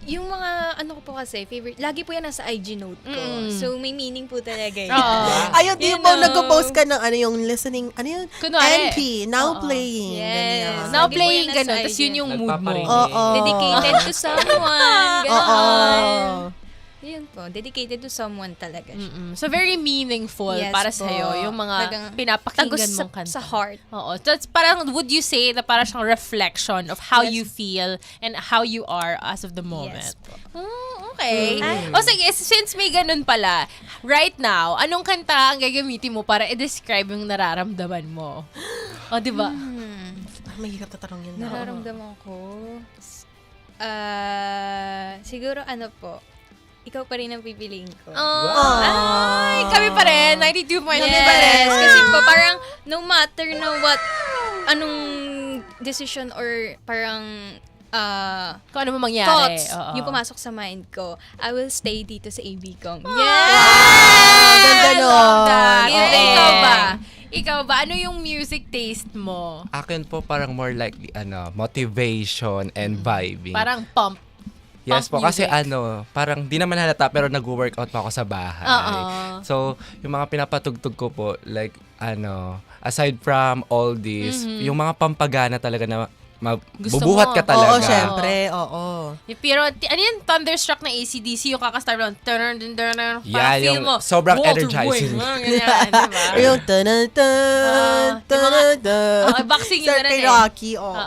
yung mga ko po kasi, favorite, lagi po yan nasa IG note ko. So, may meaning po talaga yun. Oo. Ayun, di You mo know. nag-post ka ng yung listening, Kunwari. NP, now playing. Yes. ganyan. Now Lagi po playing yan nasa ganun, tapos IG. yun yung mood mo. Nagpaparinig. Oo. Dedicated to someone. Oo. Ganon. Yun po, dedicated to someone talaga siya. So very meaningful Yes para po. sa'yo yung mga Talagang pinapakinggan tagos mong kanta. sa heart. Oo. That's parang, would you say na parang siyang reflection of how you feel and how you are as of the moment? Yes po. Okay. O sige, since may ganun pala, right now, anong kanta ang gagamitin mo para i-describe yung nararamdaman mo? O, di ba? Mahirap na tanong yun. Nararamdaman ko. Siguro ano po, ikaw pa rin ang pipiliin ko. Ay, kami pa rin. 92.9 Yes, pa rin. kasi po parang no matter what, anong decision or parang Kung ano mo mangyari. thoughts Oo. yung pumasok sa mind ko, I will stay dito sa AB Kong. Wow, Yeah! ganda I love that. nun. Eh, Oo. ikaw ba? Ikaw ba? Ano yung music taste mo? Akin po parang more likely, motivation and vibing. Parang pump. Yes po, pump kasi music. parang di naman halata pero nag-workout pa ako sa bahay. Oo. So, yung mga pinapatugtog ko po, like, aside from all this, yung mga pampagana talaga na Gusto bubuhat mo. ka talaga. Oo, syempre. Oo. Pero, ano yan? Thunderstruck na AC/DC, yung kakastart lang. Yeah, feel yung mo. sobrang Walter energizing. Boy, ganyan, diba? Yung tan-tan-tan, tan-tan-tan. boxing yun Sir na kay eh. Rocky, oo.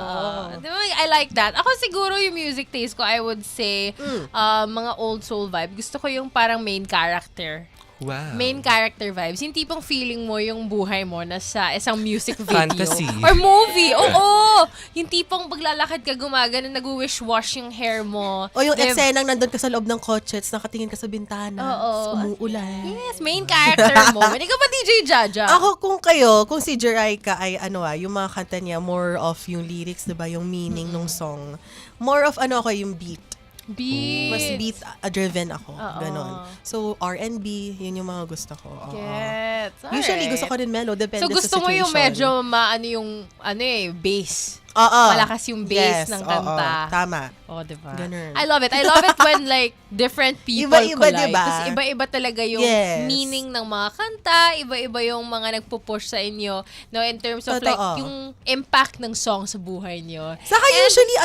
Diba? I like that. Ako siguro yung music taste ko, I would say, mga old soul vibe. Gusto ko yung parang main character. Wow. Main character vibes. Yung tipong feeling mo yung buhay mo nasa isang music video. Fantasy. Or movie. Oo! Yung tipong paglalakad ka gumagana, nag-wish-wash yung hair mo. O yung Diba? eksenang nandun ka sa loob ng kotse, tapos nakatingin ka sa bintana, Oo. tapos umuulan. Yes, main character moment. Ikaw ba, DJ Jaja? Ako kung si Jerica ay yung mga kanta niya, more of yung lyrics, diba, yung meaning ng song. More of yung beat. Beat. Mas beat-driven ako. Oo. Ganon. So, R&B, yun yung mga gusto ko. Oo. Gets. Usually, Alright. gusto ko rin mellow. Depende So, sa gusto mo situation. yung medyo bass. Oo. Malakas yung bass Yes, ng oo. kanta. Tama. Oh, diba? Ganun. I love it. I love it when like different people Iba-iba, collide. diba? Kasi iba-iba talaga yung Yes. meaning ng mga kanta, iba-iba yung mga nagpo-push sa inyo, no, in terms of Totoo. like yung impact ng song sa buhay nyo. Saka usually,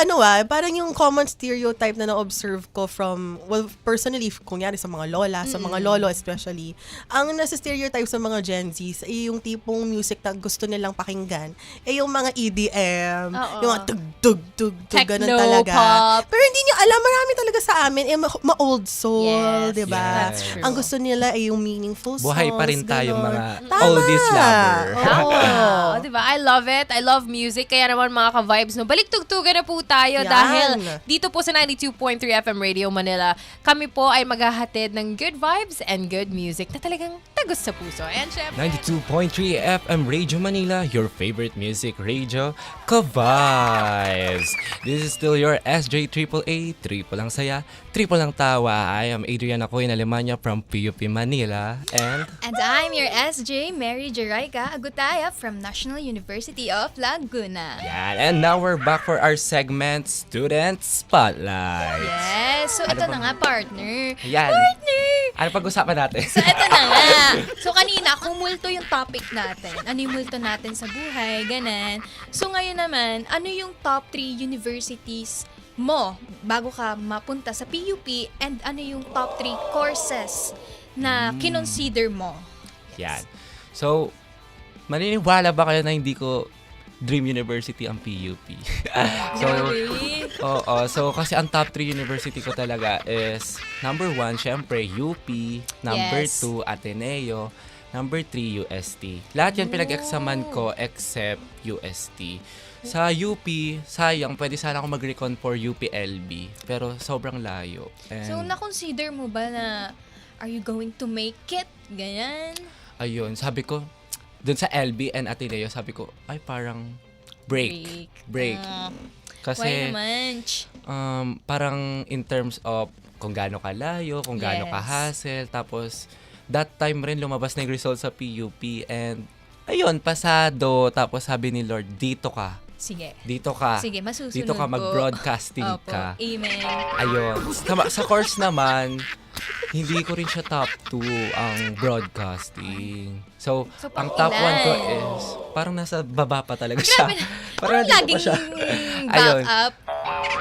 parang yung common stereotype na na-observe ko from, well, personally, kunyari sa mga lola, sa mga lolo especially, ang nasa stereotype sa mga Gen Zs ay yung tipong music na gusto nilang pakinggan, ay yung mga EDM, Oo. yung mga tug-tug-tug, ganun Techno, talaga. pop. Pero hindi nyo alam, marami talaga sa amin, ma-old soul, Yes, di ba? that's true. Ang gusto nila ay yung meaningful songs. Buhay pa rin tayong ganun. mga Tama. oldies lover. Wow. Diba? I love it. I love music. Kaya naman mga ka-vibes, no, baliktugtugan na po tayo Yan. dahil dito po sa 92.3 FM Radio Manila, kami po ay maghahatid ng good vibes and good music na talagang tagos sa puso. And syempre, 92.3 FM Radio Manila, your favorite music radio, Ka-Vibes. This is still your SJ AAA, triple lang saya, triple lang tawa. I am Adrian Acoy in Alemania from PUP Manila. And I'm your SJ, Mary Jerica Agutaya from National University of Laguna. Yan, and now we're back for our segment, Student Spotlight. Yes, so Ano ito bang- na nga, partner. Yan. Partner! Ano pag-usapan natin? So, ito na nga. So, kanina, kumulto yung topic natin. Ano yung multo natin sa buhay, ganan. So, ngayon naman, ano yung top 3 universities mo bago ka mapunta sa PUP and ano yung top 3 courses na kinonsider mo? Yan. So, maniniwala ba kayo na hindi ko dream university ang PUP? So, oo. So, kasi ang top 3 university ko talaga is number 1, syempre, UP. Number Yes. 2, Ateneo. Number 3, UST. Lahat yan pinag-examan ko except UST. Sa UP, sayang, pwede sana ako mag-recon for UPLB. Pero sobrang layo. And, So, na-consider mo ba na are you going to make it? Ganyan. ayun, sabi ko, dun sa LB and Ateneo, sabi ko, ay parang break. Ah, Kasi, why naman? parang in terms of kung gaano kalayo, kung gaano Yes. ka-hassle, tapos that time rin lumabas na yung result sa PUP and ayun, pasado, tapos sabi ni Lord, dito ka. Sige. Dito ka. Sige, masusunod Dito ka po. mag-broadcasting Opo. ka. Amen. Ayun. Sa course naman, hindi ko rin siya top 2 ang broadcasting. So, So, ang pang top 1 ko ilan? is parang nasa baba pa talaga siya. Grabe na. Parang Parang nandito laging pa siya. back Ayun. up.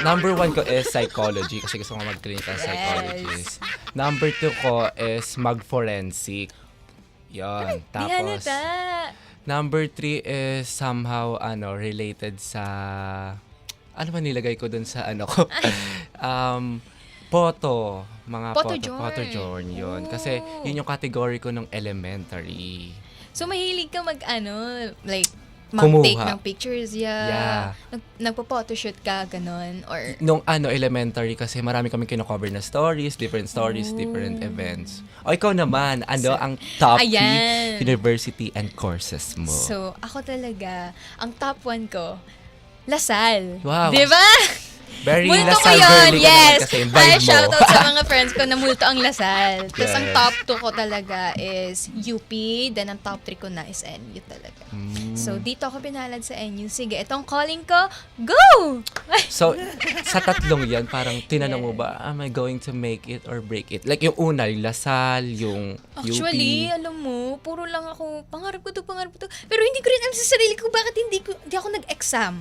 Number 1 ko is psychology kasi gusto ko mag-clinical psychologist. Number 2 ko is mag-forensic. Yon. Di Tapos, halata. number 3 is somehow related sa ano ba nilagay ko dun sa ko? Photo. Mga Photojorn. Photojorn yun. Kasi yun yung category ko nung elementary. So, mahilig ka like, mag-take Kumuha. ng pictures, Yeah. Nagpo-photoshoot ka, ganon, or... Nung elementary kasi marami kami kino-cover na stories, different different events. O ikaw naman, ang top 3 Ayan. university and courses mo? So, ako talaga, ang top 1 ko, Lasal. Wow. Diba? Very Multo ko Lasal yun, girly ka naman yes. kasi yung Ay, vibe mo. shoutout sa mga friends ko na multo ang Lasal. Tapos ang Yes. top 2 ko talaga is UP, then ang top 3 ko na is NU talaga. So, dito ako pinalad sa NU. Sige, itong calling ko, go! So, sa tatlong yan, parang tinanong mo ba, am I going to make it or break it? Like yung una, yung Lasal, yung Actually, UP. alam mo, puro lang ako, pangarap ko to. Pero hindi ko rin alam sa sarili ko bakit hindi ako nag-exam.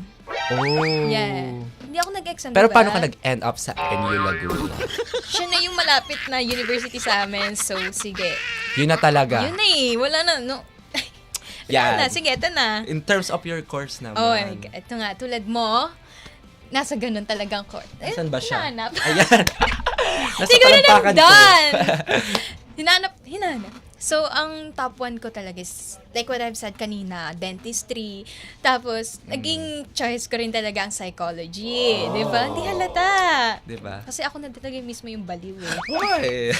Oh. Yeah. Hindi ako nag-exam, Pero diba? paano ka nag-end up sa NU Laguna? Siya na yung malapit na university sa amin. So, sige. Yun na talaga. Yun na eh. Wala na. No. Yan. Ito na. Sige, ito na. In terms of your course naman. Oh my God. Ito nga. Tulad mo, nasa ganun talagang court. Nasaan ba siya? Hinanap. Ayan. Nasa Hindi ko na palampakan ko. nandun. Hinanap. So, ang top 1 ko talaga is, like what I've said kanina, dentistry. Tapos, naging choice ko rin talaga ang psychology. Di ba? Hindi halata. Diba? Kasi ako na talaga mismo yung baliw eh. Why?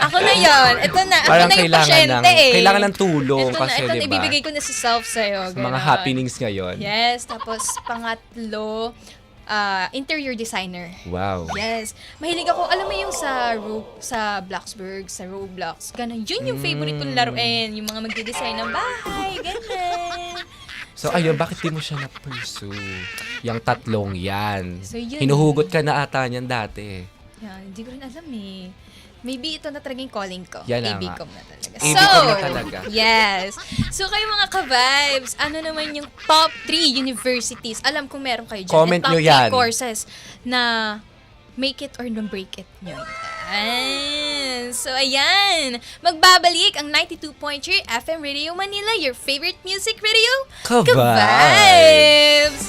Ako na yon. Ito na. Ako Parang na yung pasyente eh. kailangan ng tulong Ito kasi, na, diba? ibibigay ko na sa self sa'yo. Sa mga ganon. happenings ngayon. Yes. Tapos, pangatlo, interior designer. Wow. Yes. Mahilig ako, alam mo yung sa Bloxburg, sa Roblox, ganun. Yun yung favorite kong laruin. Yung mga magde-design ng bahay, ganun. So, ayun, bakit di mo siya na-pursue? Yung tatlong yan. So, yun. Hinuhugot ka na ata niyan dati. Yan, hindi ko rin alam eh. Maybe ito na talaga yung calling ko. Yan na nga. ABCom na talaga. ABCom na talaga. Yes. So, kayo mga ka-vibes, ano naman yung top 3 universities? Alam kong meron kayo dyan. Comment And top nyo yan. 3 courses na make it or don't break it nyo. Yan. So, ayan. Magbabalik ang 92.3 FM Radio Manila, your favorite music radio? Ka-vibes!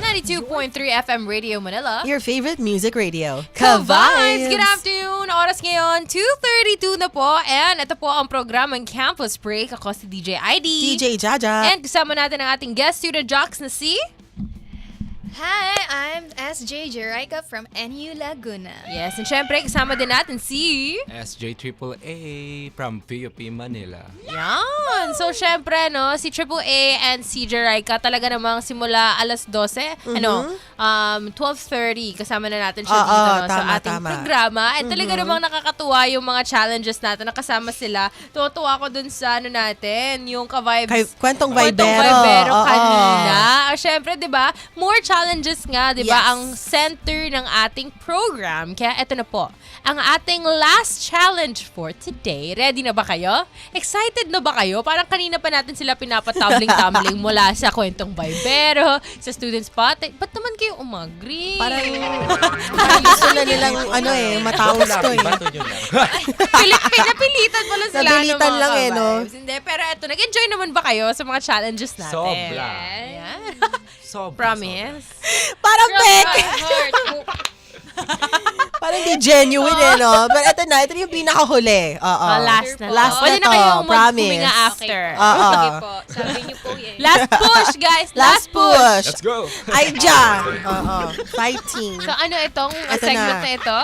92.3 FM Radio Manila. Your favorite music radio. Ka-vibes! Good afternoon! Oras ngayon, 2:32 na po. And ito po ang programang Campus Break. Ako si DJ ID. DJ Jaja. And kasama natin ang ating guest student jocks na si... Hi, I'm SJ Jerica from NU Laguna. Yes, and syempre kasama din natin si... SJ AAA from PUP Manila. Yan! So, syempre, no, si AAA and si Jerica talaga namang simula alas 12, 12:30, kasama na natin siya Oo, dito no, sa tama, ating tama. programa. And talaga namang nakakatuwa yung mga challenges natin, nakasama sila. Tuwa ko dun sa ano natin, yung ka-vibes. Kwentong Kwentong Vibero. Vibero Oo. kanina. Syempre, di ba, more challenges nga, di ba, Yes. ang center ng ating program. Kaya eto na po, ang ating last challenge for today. Ready na ba kayo? Excited na ba kayo? Parang kanina pa natin sila pinapatumbling-tumbling mula sa kwentong Vibero, sa student spot. Ba't naman kayo umagri? Parang gusto na nilang matapos to eh. Bato nyo lang. Napilitan mo lang sila Napilitan ng mga lang no? ka-vibes. Hindi, pero eto, nag-enjoy naman ba kayo sa mga challenges natin? Sobra. Yan. Sobra. Promise? Parang peke. Heart. Parang di genuine no? But ito na yung pinakahuli. Oo. Last na. Last Pwede na na to, kayong promise. huminga after. Oo. Sige po. Sabi niyo po yan. Last push, guys. Last push. Let's go. Ay, dyan. Oo. Fighting. So, ano itong Ito segment na. na ito?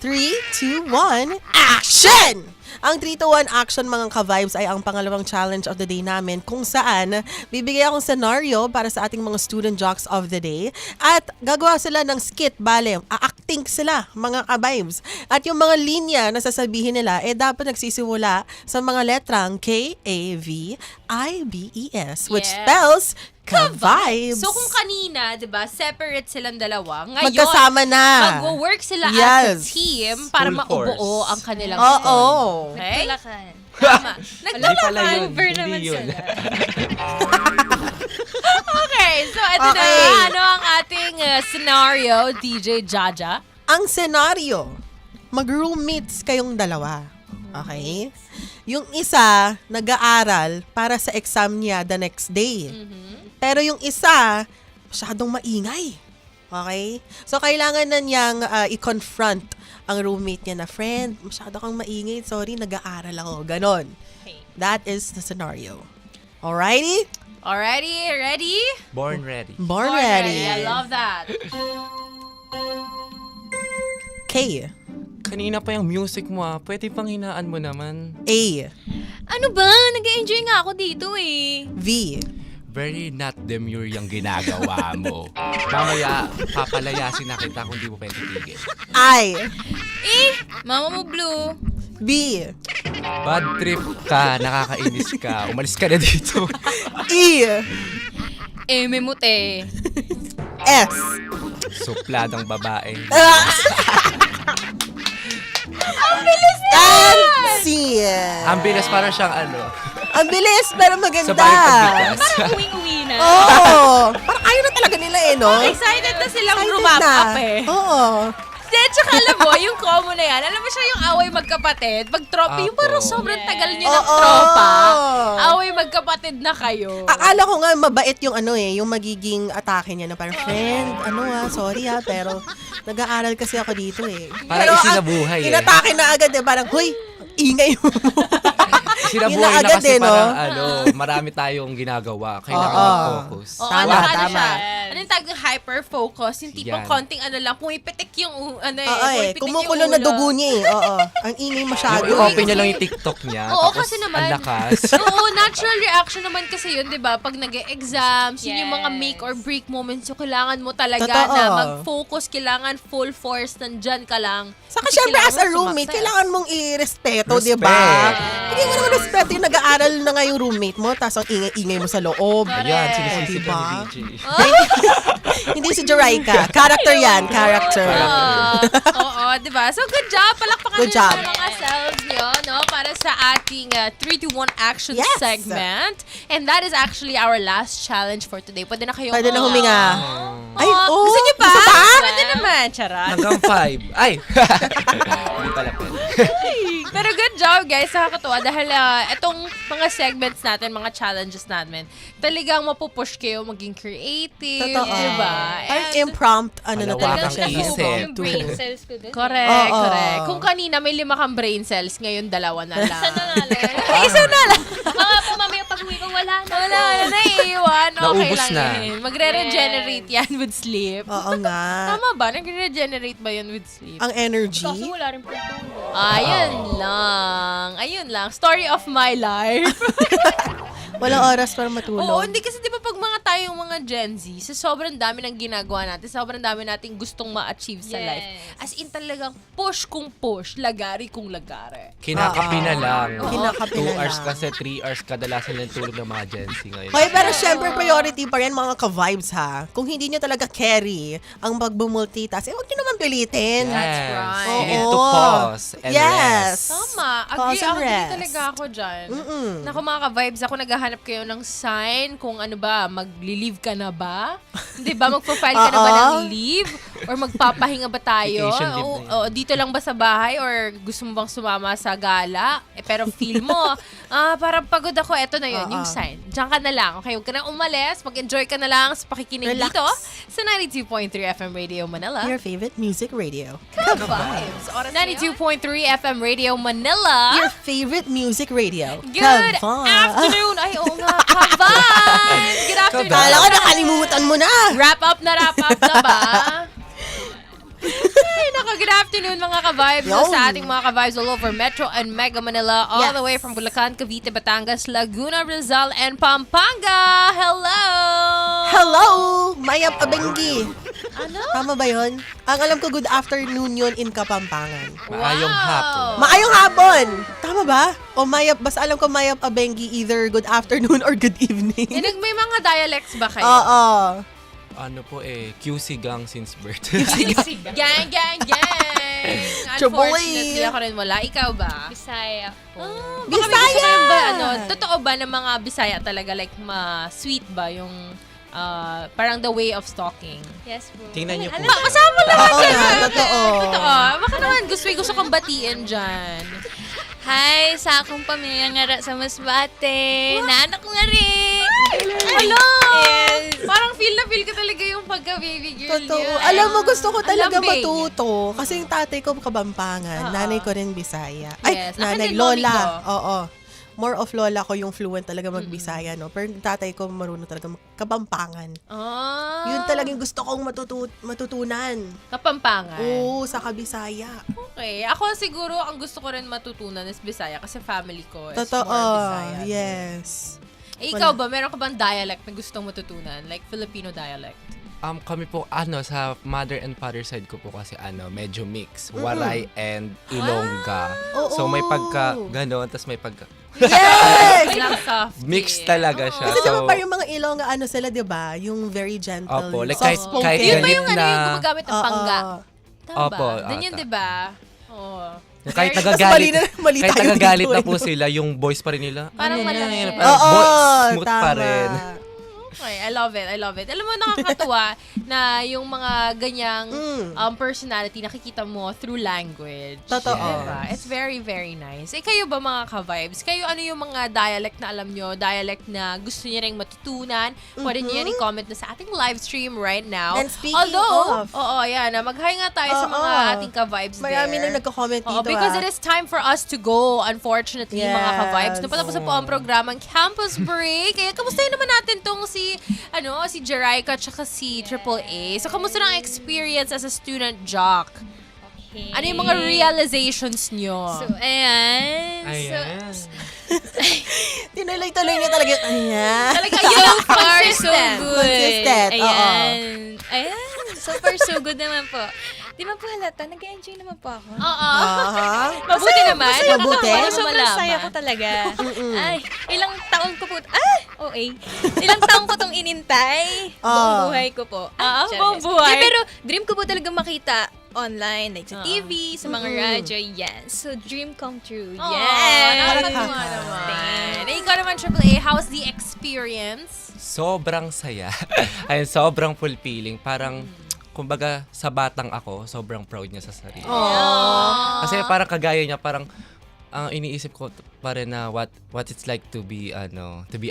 3, 2, 1, action! Ang 3 to 1 action mga ka-vibes ay ang pangalawang challenge of the day namin kung saan bibigay akong scenario para sa ating mga student jocks of the day at gagawa sila ng skit, bale, a-acting sila mga ka-vibes. At yung mga linya na sasabihin nila dapat nagsisimula sa mga letrang K-A-V-I-B-E-S which Yeah. spells ka-vibes. So, kung kanina, di ba, separate silang dalawa, ngayon, Magkasama na. mag-work sila as Yes. a team para Full maubuo force. ang kanilang Oo. story. Okay? Nagtulakan. Tama. Hindi pala yun. Over Hindi naman yun. sila. Okay, so ito Okay. na, ano ang ating scenario, DJ Jaja? Ang senaryo, mag-roommates kayong dalawa. Okay? Yung isa, nag-aaral para sa exam niya the next day. Pero yung isa, masyadong maingay. Okay? So, kailangan na niyang i-confront ang roommate niya na, friend, masyado kang maingay. Sorry, nag-aaral ako. Ganon. Okay. That is the scenario. Alrighty? Alrighty, ready? Born ready. Born ready. I love that. K. Kanina pa yung music mo pwede pang hinaan mo naman. A. Ano ba? Nag-enjoy nga ako dito eh. V. Very not demure yung ginagawa mo. Mamaya, papalayasin na kita kung di mo pwede tigil. I. Mama mo blue. B. Bad trip ka, nakakainis ka, umalis ka na dito. E. May mute. S. Supladang babae. And C. Ang bilis parang siyang Ang bilis, pero maganda. sa bahay pagbigkas. Parang uwing-uwi na. Oo. Parang ayaw na talaga nila no? Excited na silang Excited rumap na. up eh. Oo. Then, tsaka alam mo, yung combo na yan, alam mo siya yung away magkapatid, pag-tropa, yung parang Apo. sobrang tagal nyo ng Oo. tropa, away magkapatid na kayo. Akala ko nga mabait yung yung magiging atake niya na parang, friend, sorry pero nag-aaral kasi ako dito eh. Parang isinabuhay eh. Inatake na agad parang, huy, ingay mo. Sinabuhay Yun na na agad kasi no? parang marami tayong ginagawa. Kailangan Oo. mag-focus. Oo, Tama, ano tama. siya? Ano yung tag hyper-focus? Yung tipong Yan. konting lang, pumipitik yung, Oo pumipitik kumukulo yung na ulo. dugo niya eh. Oo. Ang ingay masyado. I-open niya lang yung TikTok niya. Oo, tapos kasi naman. ang lakas. Oo, natural reaction naman kasi yun, di ba? Pag nag-exams, yun yung mga Yes. make or break moments yung kailangan mo talaga Totoo. na mag-focus, kailangan full force, nandyan ka lang. Saka Kasi syempre as a kailangan mo roommate, sumakses. kailangan mong i-respeto, di Respect. ba? Hindi mo naman respeto yung nag-aaral na nga yung roommate mo, tapos ang ingay-ingay mo sa loob. Ayan, sinisisi ka Diba? ni DJ. Hindi si Joraika. Character yan, character. Oo, di ba? So, good job. Palakpakan Good nyo job. naman mga selves nyo, no? Para sa ating 3-2-1 action Yes. segment. And that is actually our last challenge for today. Pwede na kayong Pwede na huminga. Ay, oh, gusto nyo pa? Gusto pa? Pwede naman, charot. Hanggang 5. Ay! Hindi pala pwede. Pero good job, guys. Nakakatuwa dahil itong mga segments natin, mga challenges natin, talagang mapupush kayo maging creative, Totoo. diba? Parang And- imprompt, ano na Malawakang talaga siya. isip. Yung brain cells ko dun. Correct, Oo. correct. Kung kanina may 5 kang brain cells, ngayon 2 na lang. Isa na nga lang. Isa na lang. Mga po, mamaya pag-uwi ko, wala na. Wala na, naiiwan. Okay Naubos lang na. yun. Magre-regenerate yan with sleep. Oo nga. Tama ba? Nagre-regenerate ba yun with sleep? Ang energy. Kaso wala rin po tulog. Ayun lang. Ayun lang. Story of my life. Walang oras para matulog. Oo, hindi kasi di ba pag mga tayong mga Gen Z, sa sobrang dami ng ginagawa natin, sobrang dami nating gustong ma-achieve sa Yes. life. As in talagang push kung push, lagari kung lagari. Kinakapi na lang. Kinakapi na 2 hours lang. kasi 3 hours kadalasan ng tulog ng mga Gen Z ngayon. Hoy, pero syempre priority pa rin mga ka-vibes ha. Kung hindi nyo talaga carry ang magbumultitask, huwag nyo naman pilitin. That's right. You need to Oo. pause and Yes. rest. Tama. Pause Agree and ako. Agree rest. talaga ako dyan. Mm-mm. Naku mga ka-vibes, ako naghahanap kayo ng sign kung ano ba, mag-leave ka na ba? Di ba? Magpa-file ka na ba ng leave? Or magpapahinga ba tayo? Vacation leave na O dito lang ba sa bahay? Or gusto mo bang sumama sa gala? Pero feel mo, parang pagod ako. Eto na yun, yung sign. Diyan ka na lang. Okay, huwag ka na umalis. Mag-enjoy ka na lang sa pakikinig Relax. dito sa 92.3 FM Radio Manila. Your favorite music radio. Ka-vibes. 92.3 FM Radio Manila. Your favorite music radio. Good Ka-vibes. afternoon! Ay, oo nga, ka-vibes! Good afternoon! Kala ko nakalimutan mo na. Wrap up na ba? Ay, naku, good afternoon mga ka-vibes Yo. sa ating mga ka-vibes all over Metro and Mega Manila, all Yes. the way from Bulacan, Cavite, Batangas, Laguna, Rizal, and Pampanga. Hello! Hello! Mayap Abengi. Ano? Tama ba yun? Ang alam ko, good afternoon yun in Kapampangan. Maayong hapon. Maayong hapon! Tama ba? O Mayap, basta alam ko Mayap Abengi either good afternoon or good evening. May mga dialects ba kayo? Oo. Ano po QC gang since birth. Gang, gang, gang! Unfortunately, ako rin wala. Ikaw ba? Bisaya po. Baka may gusto Bisaya! kayong ba, totoo ba na mga Bisaya talaga, like, sweet ba yung, parang the way of stalking? Yes po. Tingnan niyo po. Kasama lahat Oo yan! nga, totoo. Totoo. Baka naman, gusto kong batiin dyan. Hi, sa akong pamilya nga ra sa Masbate. Naanak ko nga rin. Hello! Yes. Parang feel na feel ko talaga yung pagka-baby girl Totoo. niya. Alam mo, gusto ko talaga Alambing. matuto. Kasi yung tatay ko Kabampangan, Oo. nanay ko rin Bisaya. Ay, Yes. Akin nanay, din, mommy lola. ko. Oo. more of lola ko yung fluent talaga magbisaya, no? Pero yung tatay ko marunong talaga Kapampangan. Yun talagang gusto kong matutunan. Kapampangan. Oo, sa Kabisaya. Okay. Ako siguro, ang gusto ko rin matutunan is Bisaya kasi family ko is Totoo. more Bisaya. Yes. Ikaw ba, meron ka bang dialect na gustong matutunan? Like Filipino dialect? Kami po, sa mother and father side ko po kasi, medyo mix. Waray and Ilongga. So, may pagka ganon, tas may pagka Yes! Lang soft. mix talaga siya. Kasi diba So, pa yung mga Ilongga, sila, diba? Yung very gentle. Opo, like soft-spoken. kahit Yun ba galit yung na- gumagamit ng pangga? Tama Opo, ba? Doon yun, ata. diba? Oo. kahit Very- nagagalit, mali kahit tayo nagagalit dito, na po sila, yung voice pa rin nila. Parang malaki. Parang Oo, smooth tama. pa rin. Okay, I love it. Alam mo, nakakatuwa na yung mga ganyang personality nakikita mo through language. Totoo. Diba? It's very, very nice. Kayo ba mga ka-vibes? Kayo ano yung mga dialect na alam nyo? Dialect na gusto niyo ring matutunan? Pwede nyo yan i-comment na sa ating live stream right now. And speaking of- yan. Mag-hi nga tayo sa mga ating ka-vibes Marami there. nang nagko-comment dito. Because it is time for us to go, unfortunately, mga Yes. ka-vibes. Napatapos na po ang programang Campus Break. Kaya kamustahin naman natin tong si Jerica at si Triple A. So, kamusta na ang experience as a student jock? Okay. Ano yung mga realizations nyo? So, ayan. Ayan. Tinuloy-tuloy niya talaga. Ayan. Talaga So yun, far, so consistent. good. Consistent, oo. Ayan. Ayan. So far, so good naman po. Di ba po halata? Nag-enjoy naman po ako. Oo. Aha. Mabuti naman. Mabuti. Nakakatawa Sobrang malaman. saya ko talaga. Ay, ilang taon ko po. Ilang taon ko tong inintay. Buong buhay ko po. Buong buhay. Pero dream ko po talaga makita online, like sa TV, sa mga radyo, yan. So, dream come true. Oo, Yes! nakakatuwa naman. Ikaw naman, Triple A, how's the experience? Sobrang saya. Ayun, sobrang fulfilling. Parang, kumbaga, sa batang ako, sobrang proud niya sa sarili. Kasi parang kagaya niya, parang ang iniisip ko pa rin na what it's like to be a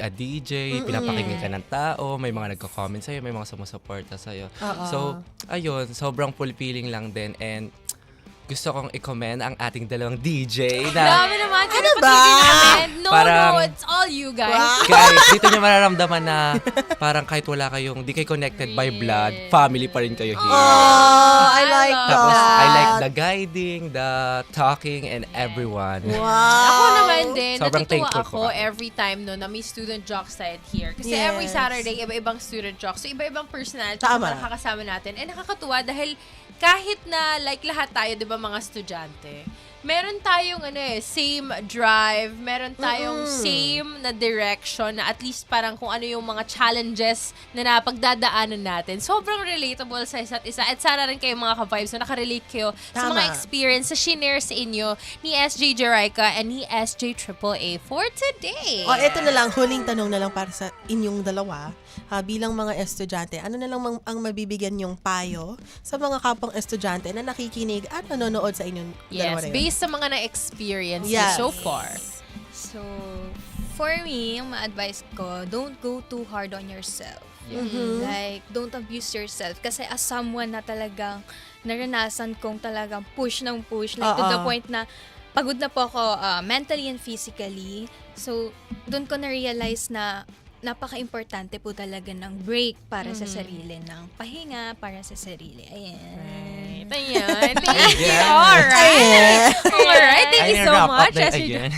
DJ, pinapakinggan ka ng tao, may mga nagko-comment sa'yo, may mga sumusuporta sa'yo. So, ayun, sobrang fulfilling lang din and gusto kong i-commend ang ating dalawang DJ na Dami naman. Ano ba? No, Parang- it's all you guys. guys, dito nyo mararamdaman na parang kahit wala kayong, di kayo connected by blood, family pa rin kayo here. Oh, I like that. Tapos, I like the guiding, the talking, and everyone. Wow. Ako naman din, Sobrang natutuwa thankful ako po ako. every time na may student jock side here. Kasi Yes. every Saturday, iba-ibang student jock. So, iba-ibang personality Tama. na nakakasama natin. And nakakatuwa dahil kahit na like lahat tayo, di ba mga estudyante, meron tayong same drive, meron tayong same na direction na at least parang kung ano yung mga challenges na napagdadaanan natin. Sobrang relatable sa isa't isa. At sana rin kayo mga ka-vibes na nakarelate kayo sa Tama. mga experience na shinare sa inyo ni SJ Jerica and ni SJ Triple A for today. O, eto na lang, huling tanong na lang para sa inyong dalawa. Bilang mga estudyante, ano na lang ang mabibigyan yung payo sa mga kapang estudyante na nakikinig at nanonood sa inyong dalawa Yes, na yun? based sa mga na-experience Yes. so far. So, for me, yung ma-advise ko, don't go too hard on yourself. Like, don't abuse yourself. Kasi as someone na talagang naranasan kong talagang push ng push, like to the point na pagod na po ako mentally and physically. So, doon ko na-realize na napaka-importante po talaga ng break para sa sarili, ng pahinga para sa sarili. Ayan. Ayan. Thank you. Ayan. Alright. Alright. Thank you so wrap up much. na SJ. again.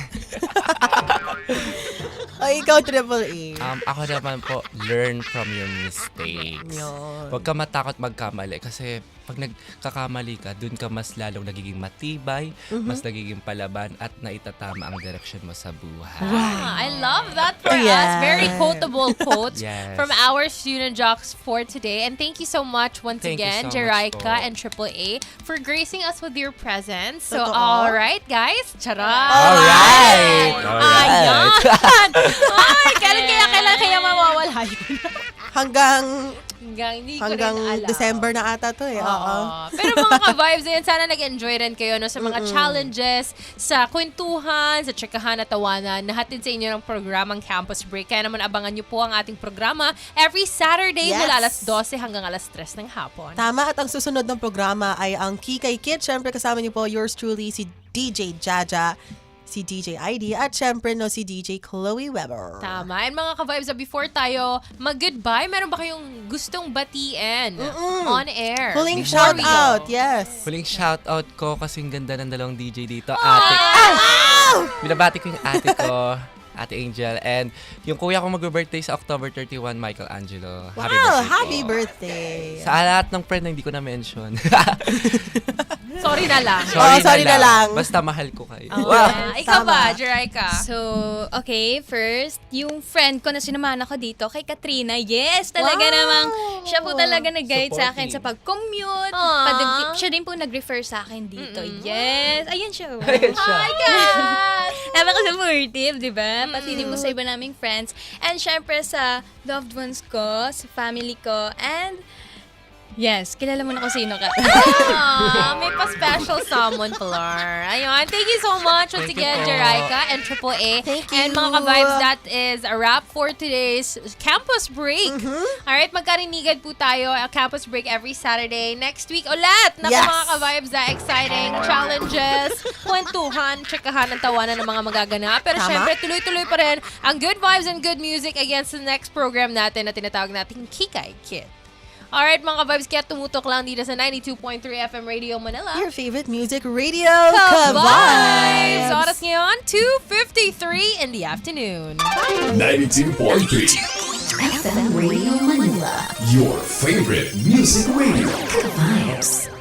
O, ikaw, Triple A. Ako naman po, learn from your mistakes. Yun. Huwag ka matakot magkamali kasi pag nagkakamali ka, dun ka mas lalong nagiging matibay, mas nagiging palaban at naitatama ang direction mo sa buhay. I love that for us. Yes. Very quotable quotes Yes. from our student jocks for today. And thank you so much once Thank you again, so much Jerica po. and Triple A, for gracing us with your presence. So, Totoo. all right, guys. Charot! Alright! Ayan! Ay, kailan kaya mawawala yun? Hanggang hindi ko rin alam. December na ata to eh. Oo. Pero mga ka-vibes, ayan, sana nag-enjoy rin kayo no, sa mga challenges, sa kwentuhan, sa tsikahan at tawanan na hatid sa inyo ng programang Campus Break. Kaya naman abangan nyo po ang ating programa every Saturday Yes. mula alas 12 hanggang alas 3 ng hapon. Tama, at ang susunod ng programa ay ang Kikay Kit. Siyempre kasama niyo po yours truly, si DJ Jaja. si DJ ID, at syempre no, si DJ Chloe Weber. Tama. And mga ka-vibes, before tayo mag-goodbye, meron ba kayong gustong batiin on air? Huling Before shout we go? out, yes. Huling shoutout ko kasing ganda ng dalawang DJ dito. Ate. Binabati ko yung ate ko, Ate Angel. And yung kuya ko mag-birthday sa October 31, Michelangelo. Happy Wow, birthday happy po. birthday. Sa lahat ng friend na hindi ko na-mention. Sorry na lang. sorry na lang. Basta mahal ko kayo. Ikaw ba, Tama. Jerica? So, okay, first, yung friend ko na sinamahan ako dito, kay Katrina, yes, talaga Wow! namang, siya po talaga nag-guide sa akin Supportive. sa pag-commute. Aww. Siya din po nag-refer sa akin dito. Yes, ayun siya. Ayan siya. Hi, guys! Napaka-supportive, di ba? Pati din po sa iba naming friends. And syempre sa loved ones ko, sa family ko, and yes, kilala mo na kung sino ka. May pa-special someone, Pilar. Ayun. Thank you so much once Thank you again, po. Jerica and Triple A. Thank And you. mga ka-vibes, that is a wrap for today's campus break. Alright, magkarinigan po tayo. A campus break every Saturday. Next week ulit. Naku, Yes. mga ka-vibes, na exciting challenges, kwentuhan, tsikahan ng tawanan ng mga magaganap. Pero Tama. syempre, tuloy-tuloy pa rin ang good vibes and good music against the next program natin na tinatawag nating Kikay Kid. Alright, mga ka-vibes, kaya tumutok lang dito sa 92.3 FM Radio Manila. Your favorite music radio, Ka-vibes! Ka-vibes! Oras ngayon, 2:53 in the afternoon. 92.3, FM Radio Manila. your favorite music radio. Vibes.